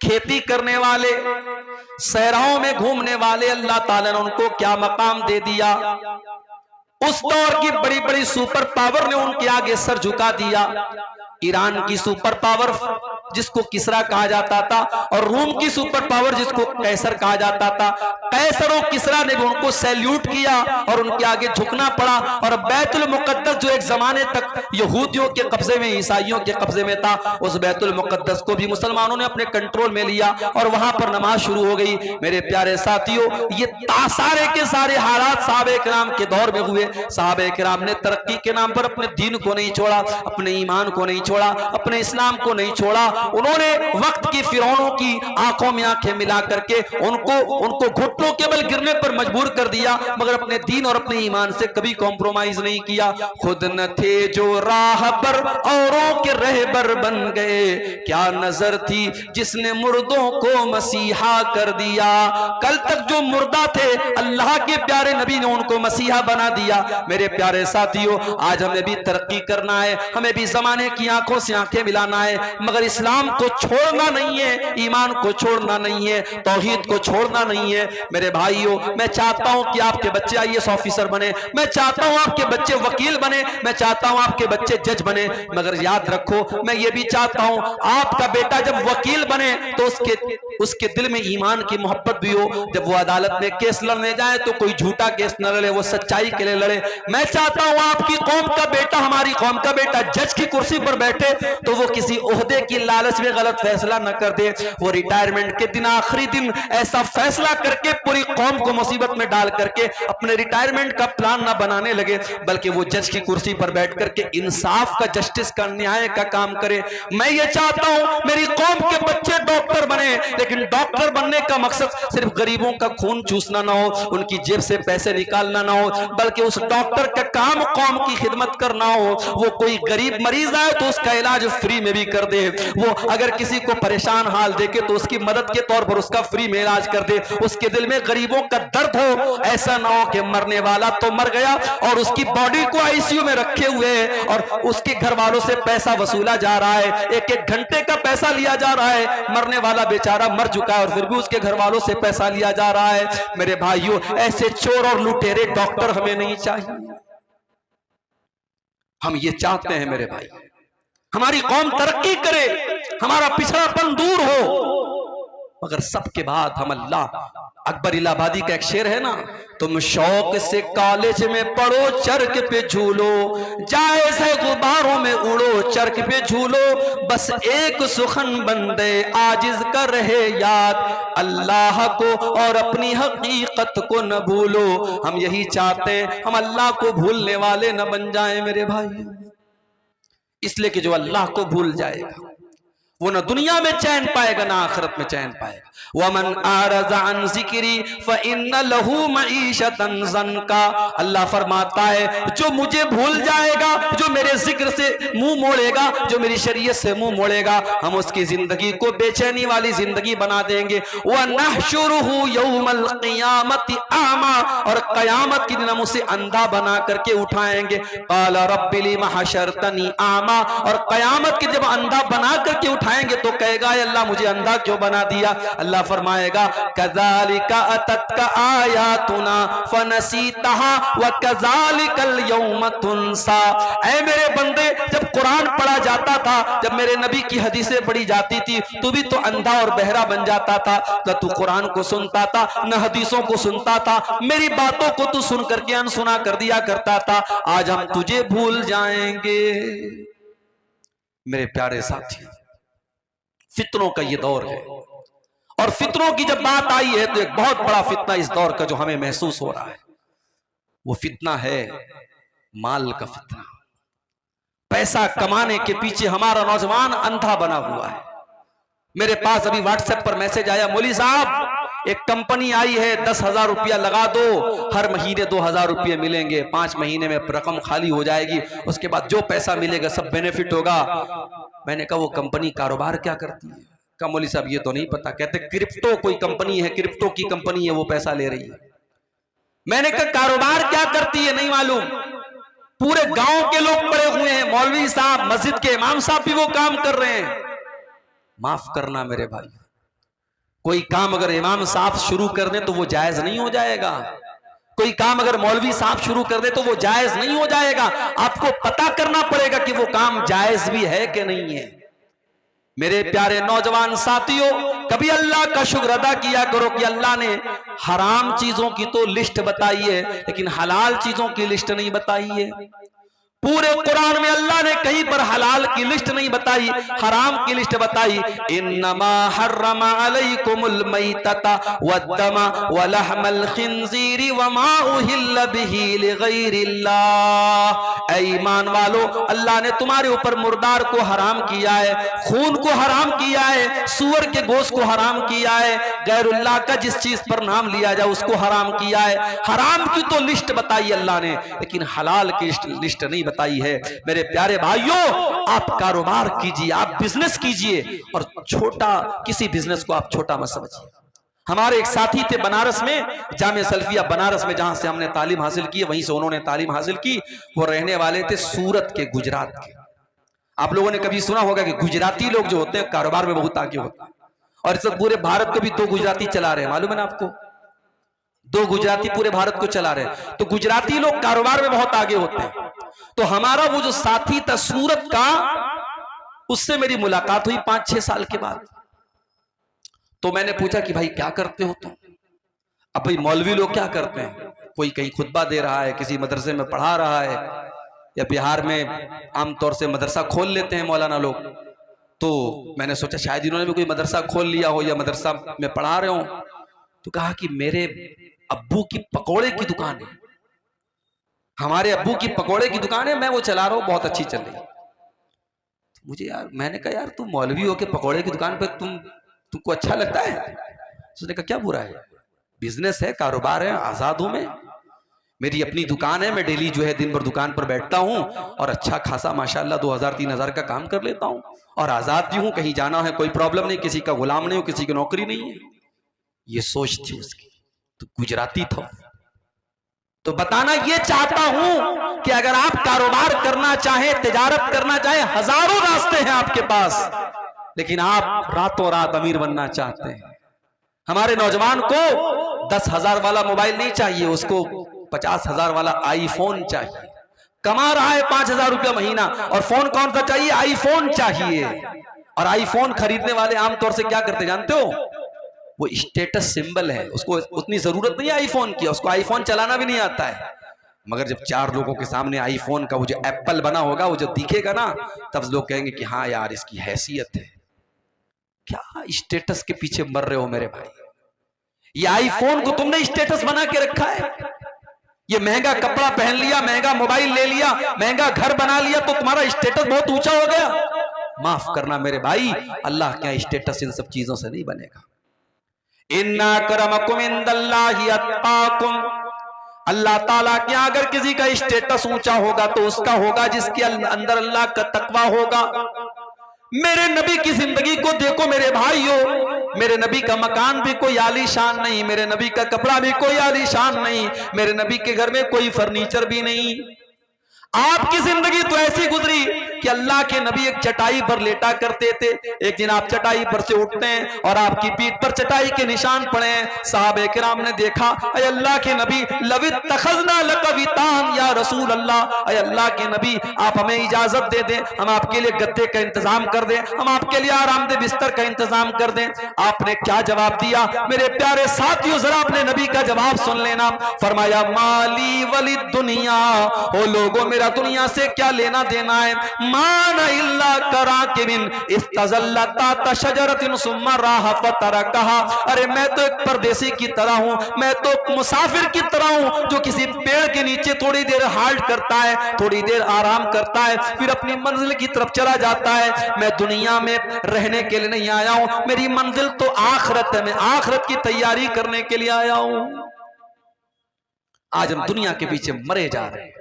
Speaker 1: खेती करने वाले, सहराओं में घूमने वाले, अल्लाह ताला ने उनको क्या मकाम दे दिया। उस दौर की बड़ी बड़ी सुपर पावर ने उनके आगे सर झुका दिया। ईरान की सुपर पावर जिसको किसरा कहा जाता था, और रूम की सुपर पावर जिसको कैसर कहा जाता था, कैसर और किसरा ने भी उनको सैल्यूट किया और उनके आगे झुकना पड़ा। और बैतुल मुकद्दस जो एक जमाने तक यहूदियों के कब्जे में, ईसाइयों के कब्जे में था, उस बैतुल मुकद्दस को भी मुसलमानों ने अपने कंट्रोल में लिया और वहां पर नमाज शुरू हो गई। मेरे प्यारे साथियों, ये सारे के सारे हालात सहाबे किराम के दौर में हुए। सहाबे किराम ने तरक्की के नाम पर अपने दीन को नहीं छोड़ा, अपने ईमान को नहीं छोड़ा, अपने इस्लाम को नहीं छोड़ा। उन्होंने वक्त की फिरौनों की आंखों में आंखें मिला करके उनको घुटनों के बल गिरने पर मजबूर कर दिया, मगर अपने दीन और अपने ईमान से कभी कॉम्प्रोमाइज नहीं किया। खुद न थे जो राह पर, औरों के रहबर बन गए। क्या नजर थी जिसने मुर्दों को मसीहा कर दिया। कल तक जो मुर्दा थे, अल्लाह के प्यारे नबी ने उनको मसीहा बना दिया। मेरे प्यारे साथियों, आज हमें भी तरक्की करना है, हमें भी जमाने की आंखों से आंखें मिलाना है, मगर इस्लाम को छोड़ना नहीं है, ईमान को छोड़ना नहीं है, तौहीद को छोड़ना नहीं है। मेरे भाइयों, मैं चाहता हूं कि आपके बच्चे आईएएस ऑफिसर बने, मैं चाहता हूं आपके बच्चे वकील बने, मैं चाहता हूं आपके बच्चे जज बने, मगर याद रखो, मैं ये भी चाहता हूं आपका बेटा जब वकील बने तो उसके उसके दिल में ईमान की मोहब्बत भी हो, जब वो अदालत में केस लड़ने जाए तो कोई झूठा केस न लड़े, वो सच्चाई के लिए लड़े। मैं चाहता हूं आपकी कौम का बेटा, हमारी कौम का बेटा जज की कुर्सी पर बैठे तो वो किसी ओहदे की लालच में गलत फैसला न कर दे, वो रिटायरमेंट के दिन आखिरी दिन ऐसा फैसला करके पूरी कौम को मुसीबत में डाल करके अपने रिटायरमेंट का प्लान न बनाने लगे, बल्कि वो जज की कुर्सी पर बैठ करके इंसाफ का, जस्टिस का, न्याय का काम करे। मैं ये चाहता हूं मेरी कौम के बच्चे डॉक्टर बने, लेकिन डॉक्टर बनने का मकसद सिर्फ गरीबों का खून चूसना ना हो, उनकी जेब से पैसे निकालना ना हो, बल्कि उस डॉक्टर का काम कौम की खिदमत करना हो। वो कोई गरीब मरीज आए तो उसका इलाज फ्री में भी कर दे, वो अगर किसी को परेशान हाल देखे तो उसकी मदद के तौर पर उसका फ्री में इलाज कर दे, उसके दिल में गरीबों का दर्द हो। ऐसा ना हो कि मरने वाला तो मर गया और उसकी बॉडी को आईसीयू में रखे हुए है और उसके घर वालों से पैसा वसूला जा रहा है, एक एक घंटे का पैसा लिया जा रहा है, मरने वाला बेचारा मर चुका है और फिर भी उसके घर वालों से पैसा लिया जा रहा है। मेरे भाइयों, ऐसे चोर और लुटेरे डॉक्टर हमें नहीं चाहिए। हम ये चाहते हैं मेरे भाई, हमारी कौम तरक्की करे, हमारा पिछड़ापन दूर हो, मगर सबके बाद हम अल्लाह, अकबर इलाहाबादी का एक शेर है ना, तुम शौक से कॉलेज में पढ़ो, चरक पे झूलो, जायज है गुब्बारों में उड़ो, चरक पे झूलो, बस एक सुखन बंदे आजिज कर रहे याद, अल्लाह को और अपनी हकीकत को न भूलो। हम यही चाहते हैं, हम अल्लाह को भूलने वाले न बन जाएं मेरे भाई, इसलिए कि जो अल्लाह को भूल जाएगा वो न दुनिया में चैन पाएगा ना आखिरत में चैन पाएगा। वमन आरज़ा अन ज़िक्री फ़इन्न लहू मईशतन ज़न्का, अल्लाह फरमाता है जो मुझे भूल जाएगा, जो मेरे जिक्र से मुंह मोड़ेगा, जो मेरी शरीयत से मुंह मोड़ेगा, हम उसकी जिंदगी को बेचैनी वाली जिंदगी बना देंगे। व नहशुरुहु यौमल क़ियामति आमा, और क़यामत के दिन हम उसे अंधा बना करके उठाएंगे। क़ाल रब्बि लिमा हशरतनी आमा, और क़यामत के जब अंधा बना करके उठाएंगे तो कहेगा अल्लाह मुझे अंधा क्यों बना दिया। अल्लाह फरमाएगा कज़ालिका अततका आयातुना फनसीतहा व कज़ालिकल यौम तुनसा। ऐ मेरे बंदे, जब कुरान पढ़ा जाता था, जब मेरे नबी की हदीसें पढ़ी जाती थी, तू भी तो अंधा और बहरा बन जाता था, न तू कुरान को सुनता था न हदीसों को सुनता था, मेरी बातों को तू सुन करके अनसुना कर दिया करता था। आज हम तुझे भूल जाएंगे। मेरे प्यारे साथी, फितनों का ये दौर है, और फितनों की जब बात आई है तो एक बहुत बड़ा फितना इस दौर का जो हमें महसूस हो रहा है, वो फितना है माल का फितना। पैसा कमाने के पीछे हमारा नौजवान अंधा बना हुआ है। मेरे पास अभी व्हाट्सएप पर मैसेज आया, मौली साहब एक कंपनी आई है, 10,000 रुपया लगा दो, हर महीने 2,000 रुपये मिलेंगे, 5 महीने में रकम खाली हो जाएगी, उसके बाद जो पैसा मिलेगा सब बेनिफिट होगा। मैंने कहा वो कंपनी कारोबार क्या करती है? कहा मौली साहब ये तो नहीं पता। कहते क्रिप्टो कोई कंपनी है, क्रिप्टो की कंपनी है, वो पैसा ले रही है। मैंने कहा कारोबार क्या करती है? नहीं मालूम। पूरे गांव के लोग पड़े हुए हैं, मौलवी साहब, मस्जिद के इमाम साहब भी वो काम कर रहे हैं। माफ करना मेरे भाई, कोई काम अगर इमाम साहब शुरू कर दे तो वो जायज नहीं हो जाएगा, कोई काम अगर मौलवी साहब शुरू कर दे तो वो जायज नहीं हो जाएगा। आपको पता करना पड़ेगा कि वो काम जायज भी है कि नहीं है। मेरे प्यारे नौजवान साथियों, कभी अल्लाह का शुक्र अदा किया करो कि अल्लाह ने हराम चीजों की तो लिस्ट बताई है, लेकिन हलाल चीजों की लिस्ट नहीं बताई है। पूरे कुरान में अल्लाह ने कहीं पर हलाल की लिस्ट नहीं बताई, हराम की लिस्ट बताई। इन्नमा हर्रमा अलैकुमुल मैतता वद्दमा वलहमल खिंजीरी वमा उहिल्ल बिही लिगैरिल्लाह। ऐ ईमान वालो, अल्लाह ने तुम्हारे ऊपर मुर्दार को हराम किया है, खून को हराम किया है, सूअर के गोश्त को हराम किया है, गैरुल्लाह का जिस चीज पर नाम लिया जाए उसको हराम किया है। हराम की तो लिस्ट बताई अल्लाह ने, लेकिन हलाल की लिस्ट नहीं बताई है। मेरे प्यारे भाइयों, आप कारोबार कीजिए, आप बिजनेस कीजिए, और छोटा किसी बिजनेस को आप छोटा मत समझिए। हमारे एक साथी थे बनारस में, जामिया सल्फिया बनारस में, जहां से हमने तालीम हासिल की, वहीं से उन्होंने तालीम हासिल की। वो रहने वाले थे सूरत के, गुजरात के। आप लोगों ने कभी सुना होगा कि गुजराती लोग जो होते हैं कारोबार में बहुत आगे होते हैं, और इस पूरे भारत को भी 2 गुजराती चला रहे हैं, मालूम है ना आपको? 2 गुजराती पूरे भारत को चला रहे हैं। तो गुजराती लोग कारोबार में बहुत आगे होते हैं। तो हमारा वो जो साथी था सूरत का, उससे मेरी मुलाकात हुई 5-6 साल के बाद। तो मैंने पूछा कि भाई क्या करते हो तुम? अब भाई मौलवी लोग क्या करते हैं, कोई कहीं खुतबा दे रहा है, किसी मदरसे में पढ़ा रहा है, या बिहार में आमतौर से मदरसा खोल लेते हैं मौलाना लोग। तो मैंने सोचा शायद इन्होंने भी कोई मदरसा खोल लिया हो या मदरसा में पढ़ा रहे हो। तो कहा कि मेरे अब्बू की पकोड़े की दुकान है, हमारे अब्बू की पकोड़े की दुकान है, मैं वो चला रहा हूं, बहुत अच्छी चल रही है। तो मुझे यार, मैंने कहा यार तुम मौलवी हो के पकोड़े की दुकान पे तुमको अच्छा लगता है? उसने कहा क्या बुरा है, बिजनेस है, कारोबार है, आजाद हूं मैं, मेरी अपनी दुकान है, मैं डेली जो है दिन भर दुकान पर बैठता हूं और अच्छा खासा माशाल्लाह 2000-3000 का काम कर लेता हूं और आजाद भी हूं, कहीं जाना है कोई प्रॉब्लम नहीं, किसी का गुलाम नहीं हूं, किसी की नौकरी नहीं है। ये सोच थी उसकी। तो गुजराती था। तो बताना ये चाहता हूं कि अगर आप कारोबार करना चाहें, तिजारत करना चाहें, हजारों रास्ते हैं आपके पास, लेकिन आप रातों रात अमीर बनना चाहते हैं। हमारे नौजवान को 10,000 वाला मोबाइल नहीं चाहिए, उसको 50,000 वाला आईफोन चाहिए। कमा रहा है 5,000 रुपया महीना और फोन कौन सा चाहिए? आईफोन चाहिए। और आईफोन खरीदने वाले आमतौर से क्या करते जानते हो? वो स्टेटस सिंबल है, उसको उतनी जरूरत नहीं है आईफोन की, उसको आईफोन चलाना भी नहीं आता है, मगर जब 4 लोगों के सामने आईफोन का वो जो एप्पल बना होगा, वो जो दिखेगा ना, तब लोग कहेंगे कि हाँ यार इसकी हैसियत है। क्या स्टेटस के पीछे मर रहे हो मेरे भाई? ये आईफोन को तुमने स्टेटस बना के रखा है। ये महंगा कपड़ा पहन लिया, महंगा मोबाइल ले लिया, महंगा घर बना लिया, तो तुम्हारा स्टेटस बहुत ऊंचा हो गया। माफ करना मेरे भाई, अल्लाह क्या स्टेटस इन सब चीजों से नहीं बनेगा। इन्ना करमकुम इंदल्लाहि अत्काकुम, अल्लाह ताला क्या अगर किसी का स्टेटस ऊंचा होगा तो उसका होगा जिसके अंदर अल्लाह का तकवा होगा। मेरे नबी की जिंदगी को देखो मेरे भाइयों, मेरे नबी का मकान भी कोई आलीशान नहीं, मेरे नबी का कपड़ा भी कोई आलीशान नहीं, मेरे नबी के घर में कोई फर्नीचर भी नहीं। आपकी जिंदगी तो ऐसी गुजरी कि अल्लाह के नबी एक चटाई पर लेटा करते थे। एक दिन आप चटाई पर से उठते हैं और आपकी पीठ पर चटाई के निशान पड़े हैं। साहबे किराम ने देखा, अय अल्लाह के नबी, लवित तखजना लकवितान या रसूल अल्लाह, अय अल्लाह के नबी आप हमें इजाजत दे दें, हम आपके लिए गद्दे का इंतजाम कर दें, हम आपके लिए आरामदेह बिस्तर का इंतजाम कर दें। आपने क्या जवाब दिया मेरे प्यारे साथियों? जरा अपने नबी का जवाब सुन लेना। फरमाया माली वली दुनिया, ओ लोगों मेरा दुनिया से क्या लेना देना है। माना इल्ला करा के बिन इस्तज़ल्लता तशजरतिन सुम्मा राह फतरकहा, अरे मैं तो एक परदेसी की तरह हूं, मैं तो मुसाफिर की तरह हूं जो किसी पेड़ के नीचे थोड़ी देर हाल्ट करता है, थोड़ी देर आराम करता है, फिर अपनी मंजिल की तरफ चला जाता है। मैं दुनिया में रहने के लिए नहीं आया हूं, मेरी मंजिल तो आखिरत है, मैं आखिरत की तैयारी करने के लिए आया हूं। आज हम दुनिया के पीछे मरे जा रहे हैं।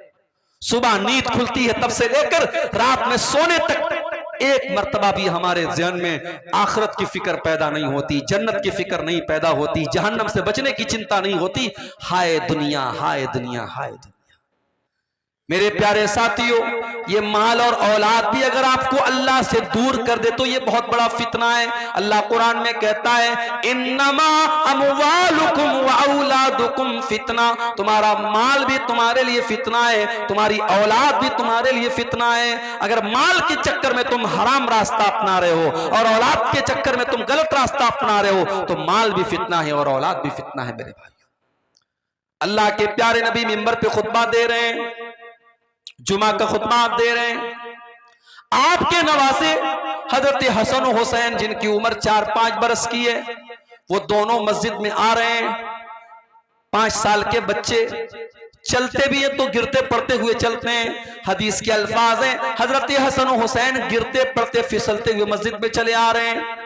Speaker 1: सुबह नींद खुलती है तब से लेकर रात में सोने तक एक मर्तबा भी हमारे ज़हन में आखिरत की फिक्र पैदा नहीं होती, जन्नत की फिक्र नहीं पैदा होती, जहन्नम से बचने की चिंता नहीं होती। हाय दुनिया, हाय दुनिया, हाय दुनिया। मेरे प्यारे साथियों, ये माल और औलाद भी अगर आपको अल्लाह से दूर कर दे तो ये बहुत बड़ा फितना है। अल्लाह कुरान में कहता है इन्नमा अमवालुकुम व औलादुकुम फितना, तुम्हारा माल भी तुम्हारे लिए फितना है, तुम्हारी औलाद भी तुम्हारे लिए फितना है। अगर माल के चक्कर में तुम हराम रास्ता अपना रहे हो और औलाद के चक्कर में तुम गलत रास्ता अपना रहे हो तो माल भी फितना है और औलाद भी फितना है। मेरे भाई, अल्लाह के प्यारे नबी मिंबर पे खुतबा दे रहे हैं, जुमा का खुतबा आप दे रहे हैं। आपके नवासे हजरत हसन हुसैन जिनकी उम्र 4-5 बरस की है, वो दोनों मस्जिद में आ रहे हैं। 5 साल के बच्चे चलते भी हैं तो गिरते पड़ते हुए चलते हैं। हदीस के अल्फाज हैं हजरत हसन हुसैन गिरते पड़ते फिसलते हुए मस्जिद में चले आ रहे हैं।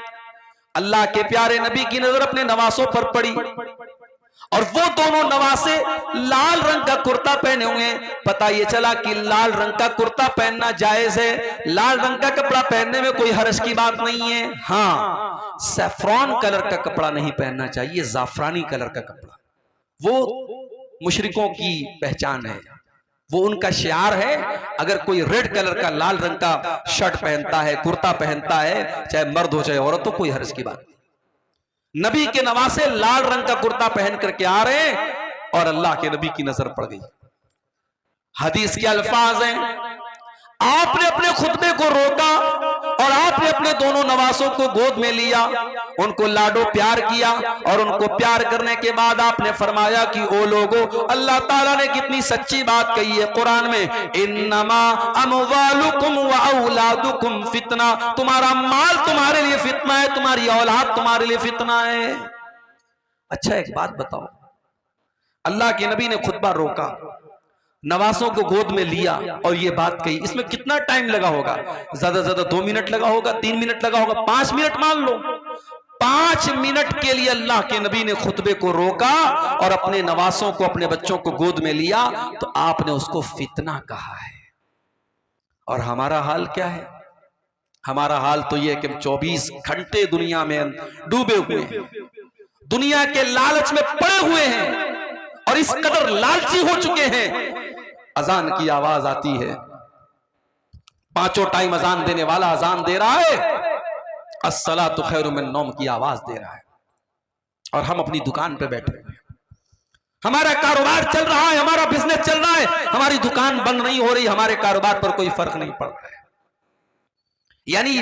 Speaker 1: अल्लाह के प्यारे नबी की नजर अपने नवासों पर पड़ी और वो दोनों नवासे लाल रंग का कुर्ता पहने हुए हैं। पता ये चला कि लाल रंग का कुर्ता पहनना जायज है, लाल रंग का कपड़ा पहनने में कोई हर्ज की बात नहीं है। हाँ, सैफ्रॉन कलर का कपड़ा नहीं पहनना चाहिए, जाफरानी कलर का कपड़ा, वो मुशरिकों की पहचान है, वो उनका शियार है। अगर कोई रेड कलर का लाल रंग का शर्ट पहनता है, कुर्ता पहनता है, चाहे मर्द हो चाहे औरत हो, कोई हर्ज की बात नहीं। नबी के नवासे लाल रंग का कुर्ता पहन करके आ रहे हैं और अल्लाह के नबी की नजर पड़ गई। हदीस के अल्फाज हैं आपने अपने खुतबे को रोका और आपने अपने दोनों नवासों को गोद में लिया, उनको लाडो प्यार किया, और उनको प्यार करने के बाद आपने फरमाया कि ओ लोगों, अल्लाह ताला ने कितनी सच्ची बात कही है कुरान में, इन्नमा अमवालुकुम व औलादुकुम फितना, तुम्हारा माल तुम्हारे लिए फितना है, तुम्हारी औलाद तुम्हारे लिए फितना है। अच्छा एक बात बताओ, अल्लाह के नबी ने खुतबा रोका, नवासों को गोद में लिया और ये बात कही, इसमें कितना टाइम लगा होगा? ज्यादा से ज्यादा 2 मिनट लगा होगा, 3 मिनट लगा होगा, 5 मिनट मान लो। 5 मिनट के लिए अल्लाह के नबी ने खुतबे को रोका और अपने नवासों को, अपने बच्चों को गोद में लिया, तो आपने उसको फितना कहा है। और हमारा हाल क्या है? हमारा हाल तो यह है कि हम 24 घंटे दुनिया में डूबे हुए हैं, दुनिया के लालच में पड़े हुए हैं और इस कदर लालची हो चुके हैं। अजान की आवाज आती है, 5 टाइम अजान देने वाला अजान दे रहा है, अस्सलातु खैरुम मिन नौम की आवाज दे रहा है, और हम अपनी दुकान पे बैठे हुए हैं। हमारा कारोबार चल रहा है, हमारा बिजनेस चल रहा है, हमारी दुकान बंद नहीं हो रही, हमारे कारोबार पर कोई फर्क नहीं पड़ रहा है। यानी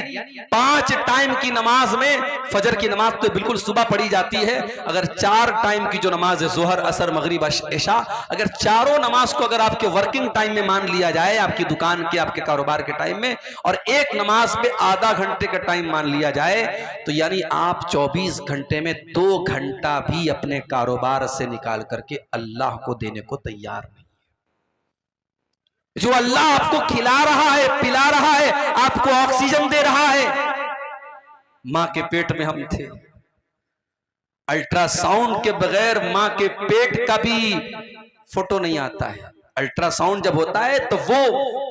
Speaker 1: 5 टाइम की नमाज में, फजर की नमाज तो बिल्कुल सुबह पढ़ी जाती है, अगर 4 टाइम की जो नमाज है, जोहर, असर, मगरिब, इशा, अगर चारों नमाज को अगर आपके वर्किंग टाइम में मान लिया जाए, आपकी दुकान के, आपके कारोबार के टाइम में, और एक नमाज पे आधा घंटे का टाइम मान लिया जाए, तो यानी आप 24 घंटे में 2 घंटा भी अपने कारोबार से निकाल करके अल्लाह को देने को तैयार नहीं। जो अल्लाह आपको खिला रहा है, पिला रहा है, आपको ऑक्सीजन दे रहा है। मां के पेट में हम थे, अल्ट्रासाउंड के बगैर मां के पेट का भी फोटो नहीं आता है। अल्ट्रासाउंड जब होता है तो वो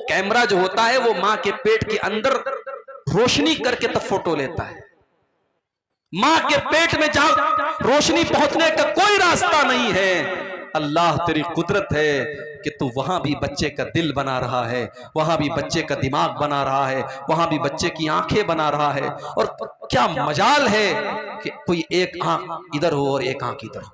Speaker 1: कैमरा जो होता है वो मां के पेट के अंदर रोशनी करके तब फोटो लेता है। मां के पेट में जहां रोशनी पहुंचने का कोई रास्ता नहीं है, अल्लाह तेरी कुदरत है कि तू वहां भी बच्चे का दिल बना रहा है, वहां भी बच्चे का दिमाग बना रहा है, वहां भी बच्चे की आंखें बना रहा है। और क्या मजाल है कि कोई एक आंख इधर हो और एक आंख इधर हो,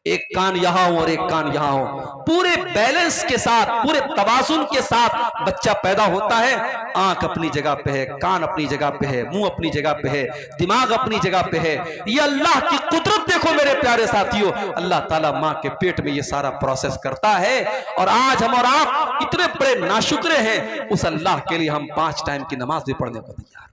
Speaker 1: एक कान यहां हो और एक कान यहां हो, पूरे बैलेंस के साथ, पूरे तवाज़ुन के साथ बच्चा पैदा होता है। आंख अपनी जगह पे है, कान अपनी जगह पे है, मुंह अपनी जगह पे है, दिमाग अपनी जगह पे है। ये अल्लाह की कुदरत देखो मेरे प्यारे साथियों, अल्लाह ताला मां के पेट में ये सारा प्रोसेस करता है। और आज हम और आप इतने बड़े नाशुक्रे हैं, उस अल्लाह के लिए हम 5 टाइम की नमाज भी पढ़ने को तैयार।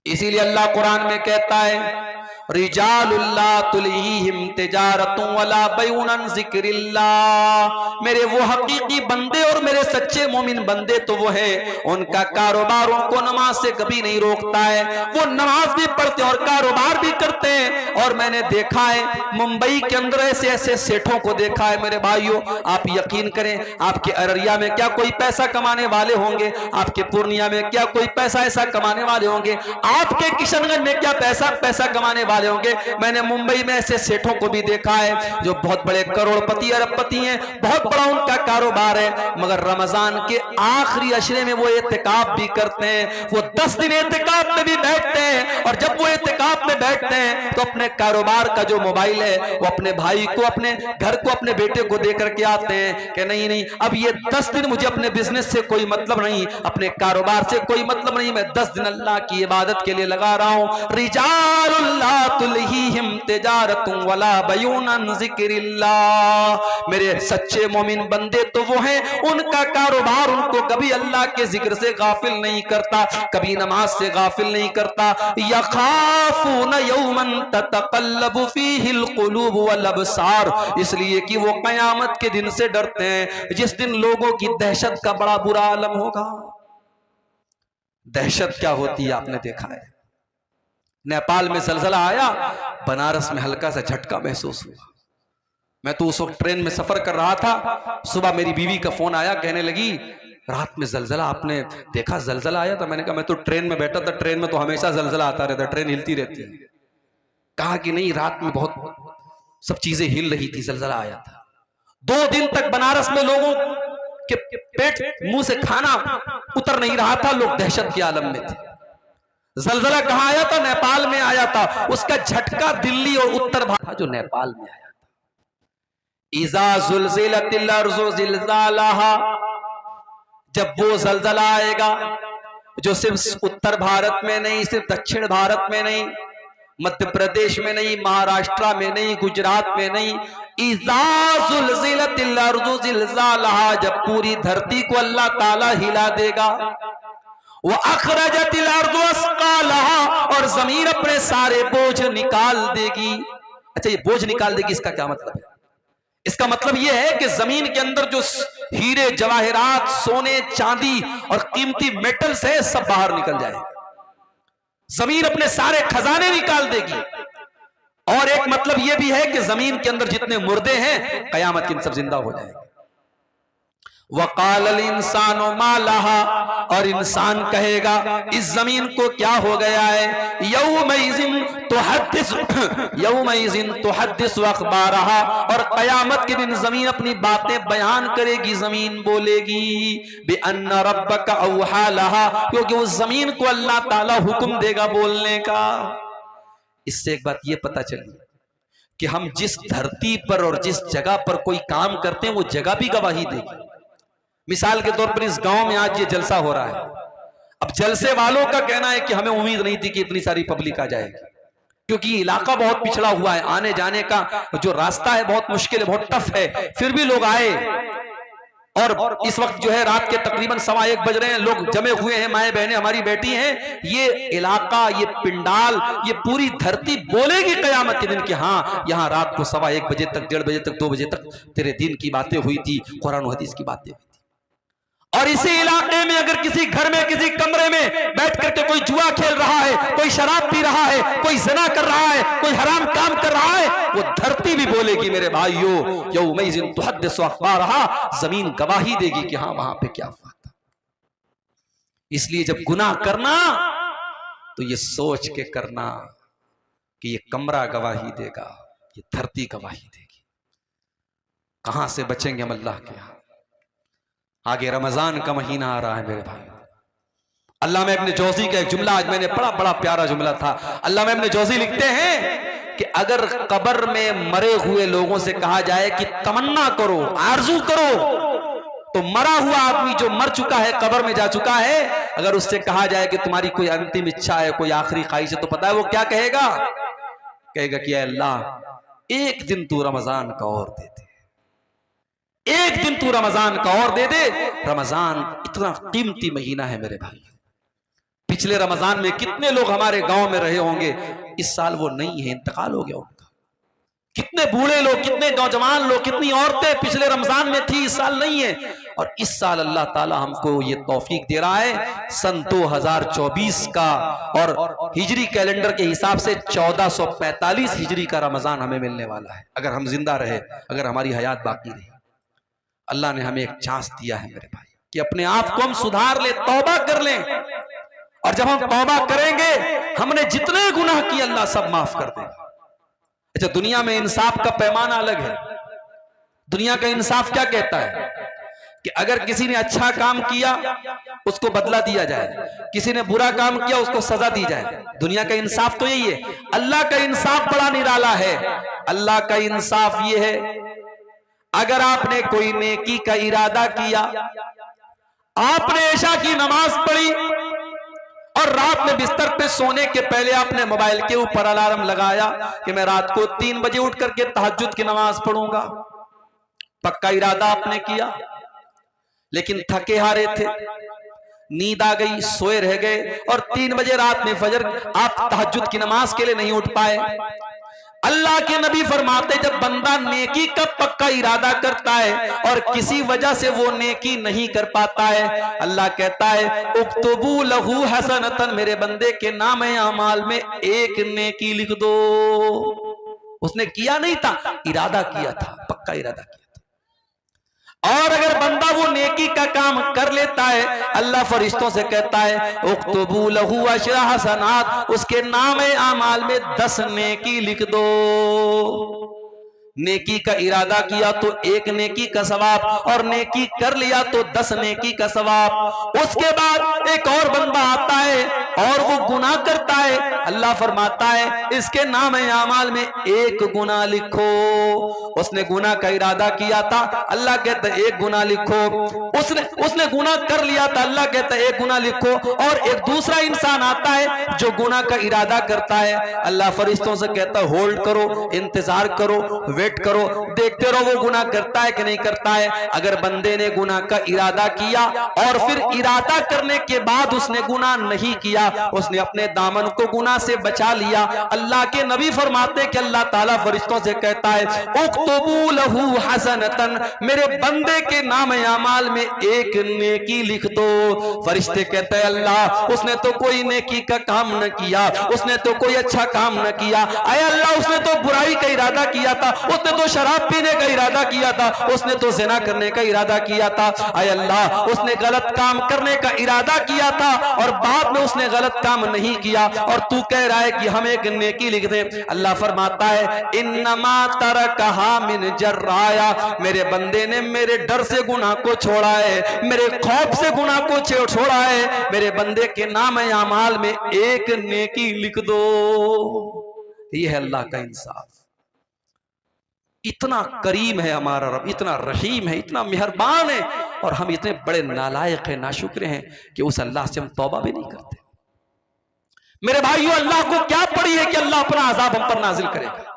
Speaker 1: इसीलिए अल्लाह कुरान में कहता है, रिजालुल्लाह तुलहीहिम तिजारतुन वला बैउन अन ज़िक्रिल्लाह, मेरे वो हकीकी बंदे और मेरे सच्चे मोमिन बंदे तो वो है, उनका कारोबार उनको नमाज से कभी नहीं रोकता है। वो नमाज भी पढ़ते और कारोबार भी करते हैं। और मैंने देखा है मुंबई के अंदर ऐसे ऐसे सेठों को देखा है मेरे भाइयों, आप यकीन करें, आपके अररिया में क्या कोई पैसा कमाने वाले होंगे, आपके पूर्णिया में क्या कोई पैसा ऐसा कमाने वाले होंगे, आपके किशनगंज में क्या पैसा कमाने वाले होंगे। मैंने मुंबई में ऐसे सेठों को भी देखा है जो बहुत बड़े करोड़पति अरबपति हैं, बहुत बड़ा उनका कारोबार है, मगर रमजान के आखिरी अशरे में वो एतिकाफ भी करते हैं, वो 10 दिन एतिकाफ में भी बैठते हैं। और जब वो एतिकाफ में बैठते हैं तो अपने कारोबार का जो मोबाइल है वो अपने भाई को, अपने घर को, अपने बेटे को दे करके आते हैं कि नहीं नहीं, अब ये 10 दिन मुझे अपने बिजनेस से कोई मतलब नहीं, अपने कारोबार से कोई मतलब नहीं, मैं 10 दिन अल्लाह की इबादत के लिए लगा रहा हूं। रिजालुल्लाह तुलहीहिम तिजारतुन वला बैउन अन ज़िक्रिल्लाह, मेरे सच्चे मोमिन बंदे तो वो हैं, उनका कारोबार उनको कभी अल्लाह के जिक्र से गाफिल नहीं करता, कभी नमाज से गाफिल नहीं करता। यखाफून यौमन ततक़ल्लबु फ़ीहिल क़ुलूब वल अबसार, इसलिए कि वो कयामत के दिन से डरते हैं जिस दिन लोगों की दहशत का बड़ा बुरा आलम होगा। दहशत क्या होती है आपने देखा है, नेपाल में ज़लज़ला आया, बनारस में हल्का सा झटका महसूस हुआ। मैं तो उस वक्त ट्रेन में सफर कर रहा था, सुबह मेरी बीवी का फोन आया, कहने लगी रात में ज़लज़ला आपने देखा, ज़लज़ला आया था। मैंने कहा मैं तो ट्रेन में बैठा था, ट्रेन में तो हमेशा ज़लज़ला आता रहता, ट्रेन हिलती रहती है। कहा कि नहीं, रात में बहुत सब चीजें हिल रही थी, ज़लज़ला आया था। 2 दिन तक बनारस में लोगों के पेट मुंह से खाना उतर नहीं रहा था, लोग दहशत के आलम में थे। ज़लज़ला कहां आया था? नेपाल में आया था। उसका झटका दिल्ली और उत्तर भारत था जो नेपाल में आया था। इज़ा ज़ुलज़िलतिल अर्ज़ु ज़िलज़ालहा, जब वो ज़लज़ला आएगा जो सिर्फ उत्तर भारत में नहीं, सिर्फ दक्षिण भारत में नहीं, मध्य प्रदेश में नहीं, महाराष्ट्र में नहीं, गुजरात में नहीं, इज़ा ज़ुलज़िलतिल अर्ज़ु ज़िलज़ालहा, जब पूरी धरती को अल्लाह ताला हिला देगा, व अखरजतिल अर्ज़ु अस्क़ालहा, और जमीन अपने सारे बोझ निकाल देगी। अच्छा, ये बोझ निकाल देगी, इसका क्या मतलब है? इसका मतलब यह है कि जमीन के अंदर जो हीरे जवाहरात, सोने चांदी और कीमती मेटल्स है, सब बाहर निकल जाएगा। जमीन अपने सारे खजाने निकाल देगी। और एक मतलब यह भी है कि जमीन के अंदर जितने मुर्दे हैं, कयामत के दिन सब जिंदा हो जाएंगे। वक़ालल इंसानु मा लहा, और इंसान कहेगा इस जमीन को क्या हो गया है। यौमइज़िन तुहद्दिसु अख़बारहा, और कयामत के दिन जमीन अपनी बातें बयान करेगी, जमीन बोलेगी बिअन्ना रब्बका औहा लहा, क्योंकि उस जमीन को अल्लाह ताला हुक्म देगा बोलने का। इससे एक बात यह पता चली कि हम जिस धरती पर और जिस जगह पर कोई काम करते हैं, वो जगह भी गवाही देगी। मिसाल के तौर पर इस गांव में आज ये जलसा हो रहा है। अब जलसे वालों का कहना है कि हमें उम्मीद नहीं थी कि इतनी सारी पब्लिक आ जाएगी, क्योंकि ये इलाका बहुत पिछड़ा हुआ है, आने जाने का जो रास्ता है बहुत मुश्किल है, बहुत टफ है, फिर भी लोग आए। और इस वक्त जो है रात के तकरीबन 1:15 बज रहे हैं, लोग जमे हुए हैं, माए बहनें हमारी बैठी हैं। ये इलाका, ये पिंडाल, ये पूरी धरती बोलेगी कयामत के दिन कि हाँ, यहाँ रात को 1:15 बजे तक, 1:30 बजे तक, 2 बजे तक तेरे दिन की बातें हुई थी, कुरान हदीस की बातें हुई थी। और इसी इलाके में अगर किसी घर में, किसी कमरे में बैठ करके कोई जुआ खेल रहा है, कोई शराब पी रहा है, कोई ज़िना कर रहा है, कोई हराम काम कर रहा है, वो धरती भी बोलेगी मेरे भाइयों, यौमइज़िन तुहद्दिसु अख़बारहा, जमीन गवाही देगी कि हाँ, वहां पे क्या हुआ था। इसलिए जब गुनाह करना तो ये सोच के करना कि ये कमरा गवाही देगा, ये धरती गवाही देगी। कहां से बचेंगे हम अल्लाह के यहां? आगे रमजान का महीना आ रहा है मेरे भाई। अल्लामा इब्न जौज़ी का एक जुमला आज मैंने पढ़ा, बड़ा प्यारा जुमला था। अल्लामा इब्न जौज़ी लिखते हैं कि अगर कब्र में मरे हुए लोगों से कहा जाए कि तमन्ना करो, आरजू करो, तो मरा हुआ आदमी जो मर चुका है, कब्र में जा चुका है, अगर उससे कहा जाए कि तुम्हारी कोई अंतिम इच्छा है, कोई आखिरी ख्वाहिश है, तो पता है वो क्या कहेगा? कहेगा कि अल्लाह एक दिन तू रमजान का और दे दे, एक दिन तू रमजान का और दे दे। रमजान इतना कीमती महीना है मेरे भाई। पिछले रमजान में कितने लोग हमारे गांव में रहे होंगे, इस साल वो नहीं है, इंतकाल हो गया उनका। कितने बूढ़े लोग, कितने नौजवान लोग, कितनी औरतें पिछले रमजान में थी, इस साल नहीं है। और इस साल अल्लाह ताला हमको ये तौफीक दे रहा है, सन 2024 का और हिजरी कैलेंडर के हिसाब से 1445 हिजरी का रमजान हमें मिलने वाला है, अगर हम जिंदा रहे, अगर हमारी हयात बाकी रही। अल्लाह ने हमें एक चांस दिया है मेरे भाई कि अपने आप को हम सुधार ले, तौबा कर लें। और जब हम तौबा करेंगे, हमने जितने गुनाह किए अल्लाह सब माफ कर देगा। अच्छा, दुनिया में इंसाफ का पैमाना अलग है। दुनिया का इंसाफ क्या कहता है कि अगर किसी ने अच्छा काम किया उसको बदला दिया जाए, किसी ने बुरा काम किया उसको सजा दी जाए। दुनिया का इंसाफ तो यही है। अल्लाह का इंसाफ बड़ा निराला है। अल्लाह का इंसाफ ये है, अगर आपने कोई नेकी का इरादा किया, आपने इशा की नमाज पढ़ी और रात में बिस्तर पे सोने के पहले आपने मोबाइल के ऊपर अलार्म लगाया कि मैं रात को 3 बजे उठ करके तहज्जुद की नमाज पढ़ूंगा, पक्का इरादा आपने किया, लेकिन थके हारे थे, नींद आ गई, सोए रह गए और 3 बजे रात में फजर आप तहज्जुद की नमाज के लिए नहीं उठ पाए। अल्लाह के नबी फरमाते, जब बंदा नेकी का पक्का इरादा करता है और किसी वजह से वो नेकी नहीं कर पाता है, अल्लाह कहता है उक्तुबू लहू हसनतन, मेरे बंदे के नाम अमाल में एक नेकी लिख दो। उसने किया नहीं था, इरादा किया था, पक्का इरादा किया था। और अगर बंदा वो नेकी का काम कर लेता है, अल्लाह फरिश्तों से कहता है उक्तुबू लहू अशरा हसनात, उसके नाम आमाल में 10 नेकी लिख दो। नेकी का इरादा किया तो 1 नेकी का सवाब, और नेकी कर लिया तो 10 नेकी का सवाब। उसके बाद एक और बंदा आता है और वो गुनाह करता है, अल्लाह फरमाता है इसके नाम आमाल में 1 गुनाह लिखो। उसने गुनाह का इरादा किया था, अल्लाह कहता है 1 गुनाह लिखो। उसने गुनाह कर लिया था, अल्लाह कहता है 1 गुनाह लिखो। और एक दूसरा इंसान आता है जो गुनाह का इरादा करता है, अल्लाह फरिश्तों से कहता है होल्ड करो, इंतजार करो, वेट करो, देखते रहो वो गुनाह करता है कि नहीं करता है। अगर बंदे ने गुनाह का इरादा किया और फिर इरादा करने के बाद उसने गुनाह नहीं किया, उसने अपने दामन को गुनाह से बचा लिया, अल्लाह के नबी फरमाते कि अल्लाह ताला फरिश्तों से कहता है उक्तबू लहू हसनतन, मेरे बंदे के नाम अमाल में 1 नेकी लिख दो। फरिश्ते कहते हैं अल्लाह उसने तो कोई नेकी का काम न किया, उसने तो कोई अच्छा काम न किया। अरे अल्लाह उसने तो बुराई का इरादा किया था, उसने तो शराब पीने का इरादा किया था, उसने तो ज़िना करने का इरादा किया था। अरे अल्लाह उसने गलत काम करने का इरादा किया था और बाद में उसने गलत काम नहीं किया, और तू कह रहा है कि हम 1 नेकी लिख दें। अल्लाह फरमाता है इन्नमा तरकहा मिन जर्राया, मेरे बंदे ने मेरे डर से गुनाह को छोड़ा है, मेरे खौफ से गुनाह को छोड़ा है, मेरे बंदे के नाम अमाल में 1 नेकी लिख दो। ये है अल्लाह का इंसाफ। इतना करीम है हमारा रब, इतना रहीम है, इतना मेहरबान है, और हम इतने बड़े नालायक हैं, नाशुक्र हैं कि उस अल्लाह से हम तौबा भी नहीं करते। मेरे भाइयों, अल्लाह को क्या पड़ी है कि अल्लाह अपना अजाब हम पर नाजिल करेगा।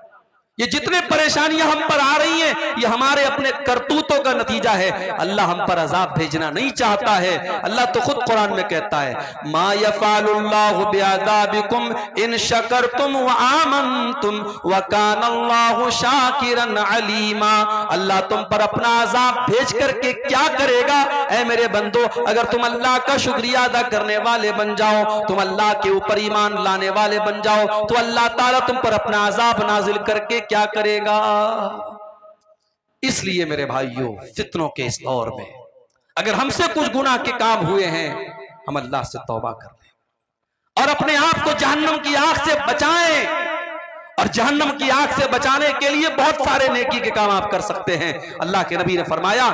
Speaker 1: ये जितने परेशानियां हम पर आ रही हैं, ये हमारे अपने करतूतों का नतीजा है। अल्लाह हम पर अजाब भेजना नहीं चाहता है। अल्लाह तो खुद कुरान में कहता है मा यफ़अलुल्लाहु बिअज़ाबिकुम इन शकरतुम व आमनतुम व कानल्लाहु शाकिरन अलीमा। अल्लाह तुम पर अपना अजाब भेज करके क्या करेगा? ऐ मेरे बंदो, अगर तुम अल्लाह का शुक्रिया अदा करने वाले बन जाओ, तुम अल्लाह के ऊपर ईमान लाने वाले बन जाओ, तो अल्लाह ताला तुम पर अपना अजाब नाजिल करके क्या करेगा। इसलिए मेरे भाइयों, फितनों के इस दौर में अगर हमसे कुछ गुनाह के काम हुए हैं, हम अल्लाह से तौबा कर लें और अपने आप को जहन्नम की आग से बचाएं। और जहन्नम की आग से बचाने के लिए बहुत सारे नेकी के काम आप कर सकते हैं। अल्लाह के नबी ने फरमाया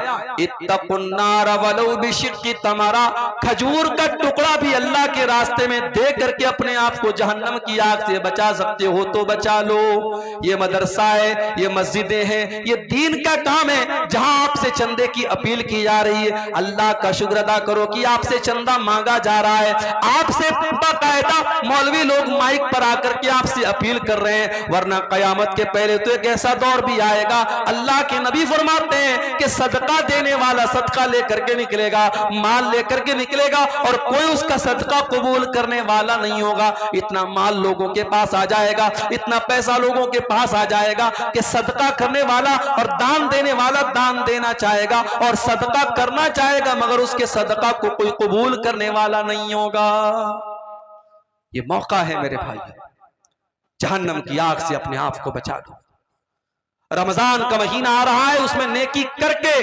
Speaker 1: इत्तकुन्नार वलौ बिशिक्की तमरा, खजूर का टुकड़ा भी अल्लाह के रास्ते में दे करके अपने आप को जहन्नम की आग से बचा सकते हो तो बचा लो। ये मदरसा है, ये मस्जिदें हैं, ये दीन का काम है जहां आपसे चंदे की अपील की जा रही है। अल्लाह का शुक्र अदा करो कि आपसे चंदा मांगा जा रहा है, आपसे बाकायदा मौलवी लोग माइक पर आकर के आपसे अपील कर रहे हैं। वरना कयामत के पहले तो एक ऐसा दौर भी आएगा, अल्लाह के नबी फरमाते हैं कि सदका देने वाला सदका लेकर के निकलेगा, माल लेकर के निकलेगा, और कोई उसका सदका कबूल करने वाला नहीं होगा। इतना माल लोगों के पास आ जाएगा, इतना पैसा लोगों के पास आ जाएगा कि सदका करने वाला और दान देने वाला दान देना चाहेगा और सदका करना चाहेगा, मगर उसके सदका को कोई कबूल करने वाला नहीं होगा। ये मौका है मेरे भाई, जहन्नम की आग से अपने आप को बचा दो। रमजान का महीना आ रहा है, उसमें नेकी करके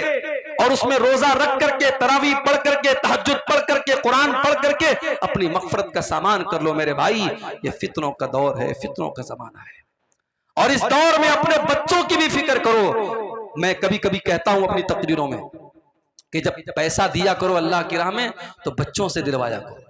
Speaker 1: और उसमें रोजा रख करके, तरावी पढ़ करके, तहज्जुद पढ़ करके, कुरान पढ़ करके अपनी मगफरत का सामान कर लो मेरे भाई। ये फितनों का दौर है, फितनों का जमाना है, और इस दौर में अपने बच्चों की भी फिक्र करो। मैं कभी कभी कहता हूं अपनी तकरीरों में कि जब पैसा दिया करो अल्लाह की राह में, तो बच्चों से दिलवाया करो।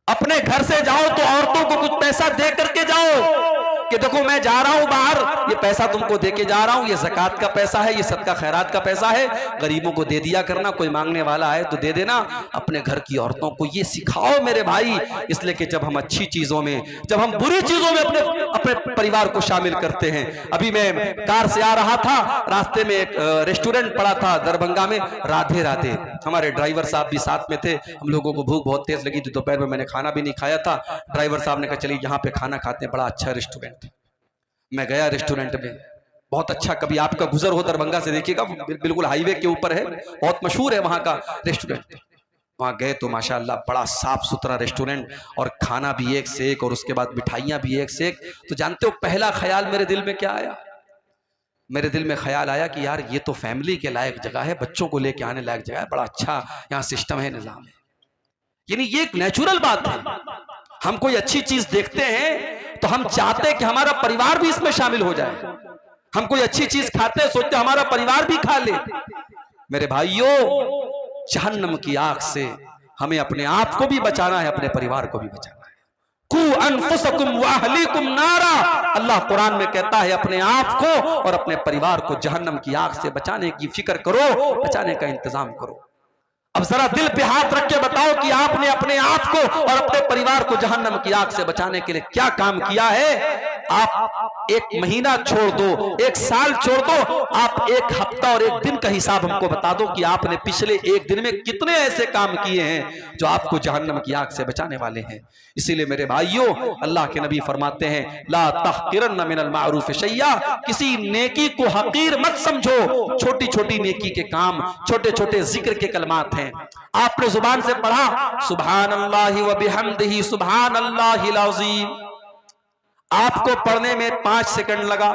Speaker 1: अपने घर से जाओ तो औरतों को कुछ पैसा दे करके जाओ कि देखो मैं जा रहा हूं बाहर, ये पैसा तुमको दे के जा रहा हूं, ये ज़कात का पैसा है, ये सदका खैरात का पैसा है, गरीबों को दे दिया करना, कोई मांगने वाला है तो दे देना। अपने घर की औरतों को ये सिखाओ मेरे भाई, इसलिए कि जब हम अच्छी चीजों में, जब हम बुरी चीजों में अपने परिवार को शामिल करते हैं। अभी मैं कार से आ रहा था, रास्ते में एक रेस्टोरेंट पड़ा था दरभंगा में, राधे राधे। हमारे ड्राइवर साहब भी साथ में थे। हम लोगों को भूख बहुत तेज लगी थी, दोपहर में मैंने खाना भी नहीं खाया था। ड्राइवर साहब ने कहा चलिए यहाँ पे खाना खाते हैं, बड़ा अच्छा रेस्टोरेंट। मैं गया रेस्टोरेंट में, बहुत अच्छा, कभी आपका गुजर हो दरभंगा से देखिएगा, बिल्कुल हाईवे के ऊपर है, बहुत मशहूर है वहाँ का रेस्टोरेंट। वहाँ गए तो माशाअल्लाह बड़ा साफ सुथरा रेस्टोरेंट, और खाना भी एक से एक, और उसके बाद मिठाइयाँ भी एक से एक। तो जानते हो पहला ख्याल मेरे दिल में क्या आया? मेरे दिल में ख्याल आया कि यार ये तो फैमिली के लायक जगह है, बच्चों को लेके आने लायक जगह है, बड़ा अच्छा यहाँ सिस्टम है, निज़ाम है। यानी ये एक नेचुरल बात है। हम कोई अच्छी चीज देखते हैं तो हम चाहते हैं कि हमारा परिवार भी इसमें शामिल हो जाए। हम कोई अच्छी चीज खाते हैं, सोचते हमारा परिवार भी खा ले। मेरे भाइयों, जहन्नम की आग से हमें अपने आप को भी बचाना है, अपने परिवार को भी बचाना है। कू अनफुसकुम व अहलीकुम नारा, अल्लाह कुरान में कहता है अपने आप को और अपने परिवार को जहन्नम की आग से बचाने की फिक्र करो, बचाने का इंतजाम करो। अब जरा दिल पे हाथ रख के बताओ कि आपने अपने आप को और अपने परिवार को जहन्नम की आग से बचाने के लिए क्या काम किया है। आप एक महीना छोड़ दो, एक साल छोड़ दो, आप एक हफ्ता और एक दिन का हिसाब हमको बता दो कि आपने पिछले एक दिन में कितने ऐसे काम किए हैं जो आपको जहन्नम की आग से बचाने वाले हैं। इसीलिए मेरे भाइयों, अल्लाह के नबी फरमाते हैं ला तहकिरन मिनल मारूफ शैया, किसी नेकी को हकीर मत समझो। छोटी छोटी नेकी के काम, छोटे छोटे जिक्र के कलमात हैं। आपने जुबान से पढ़ा सुभानअल्लाहि व बिहम्दिही सुभानअल्लाहिल अज़ीम, आपको पढ़ने में 5 सेकंड लगा।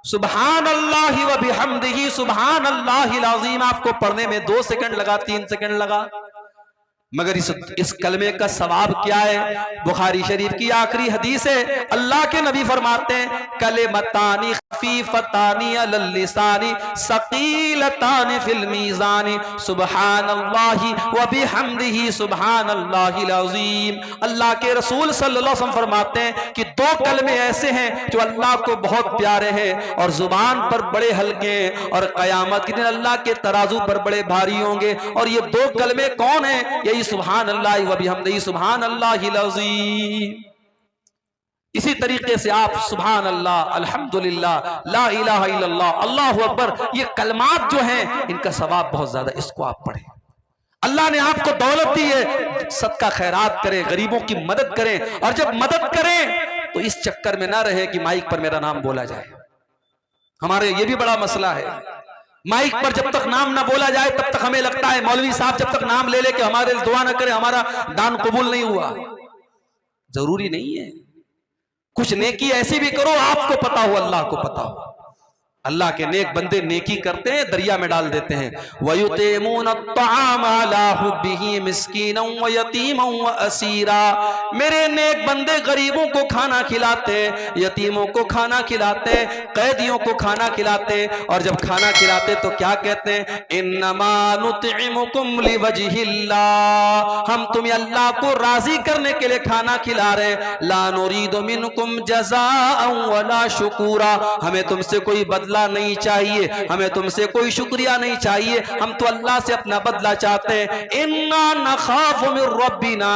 Speaker 1: सुभानअल्लाहि व बिहम्दिही सुभानअल्लाहिल अज़ीम आपको पढ़ने में 2 सेकंड लगा, 3 सेकंड लगा। मगर इस कलमे का सवाब क्या है। बुखारी शरीफ की आखिरी हदीस है, अल्लाह के नबी फरमाते हैं कलिमतानी खफीफतानी अलल लिसानी सकीलतानी फिल मीज़ानी सुब्हानअल्लाहि व बिहम्दिही सुब्हानअल्लाहिल अज़ीम। अल्लाह के रसूल सल्लल्लाहु अलैहि वसल्लम फरमाते हैं कि 2 कलमे ऐसे हैं जो अल्लाह को बहुत प्यारे हैं और जुबान पर बड़े हल्के हैं और कयामत के दिन अल्लाह के तराजू पर बड़े भारी होंगे। और ये 2 कलमे कौन है? यही सुभान अल्लाह व बिहम्दिही सुभान अल्लाहिल अज़ीम। इसी तरीके से आप सुभान अल्लाह, अल्हम्दुलिल्लाह, ला इलाहा इल्लल्लाह, अल्लाहु अकबर, ये कलमात जो हैं इनका सवाब बहुत ज्यादा, इसको आप पढ़ें। अल्लाह ने आपको दौलत दी है, सदका खैरात करें, गरीबों की मदद करें। और जब मदद करें तो इस चक्कर में ना रहे कि माइक पर मेरा नाम बोला जाए। हमारे ये भी बड़ा मसला है, माइक पर जब तक नाम ना बोला जाए तब तक हमें लगता है मौलवी साहब जब तक नाम ले लेके हमारे दुआ ना करे हमारा दान कबूल नहीं हुआ। जरूरी नहीं है, कुछ नेकी ऐसी भी करो आपको पता हो, अल्लाह को पता हो। अल्लाह के नेक बंदे नेकी करते हैं, दरिया में डाल देते हैं। वयुतिमून अत्तआम अला हुब्बिही मिस्कीनन व यतीमन व असीरा, मेरे नेक बंदे गरीबों को खाना खिलाते, यतीमों को खाना खिलाते, कैदियों को खाना खिलाते। और जब खाना खिलाते तो क्या कहते हैं? इन्नमा नुतइमुकुम लिवजहिल्लाह, हम तुम्हें अल्लाह को राजी करने के लिए खाना खिला रहे हैं। ला नुरीदु मिनकुम जज़ाअन वला शुकूरा, हमें तुमसे कोई बदला नहीं चाहिए, हमें तुमसे कोई शुक्रिया नहीं चाहिए, हम तो अल्लाह से अपना बदला चाहते हैं। इन्ना नखाफु मिर रब्बिना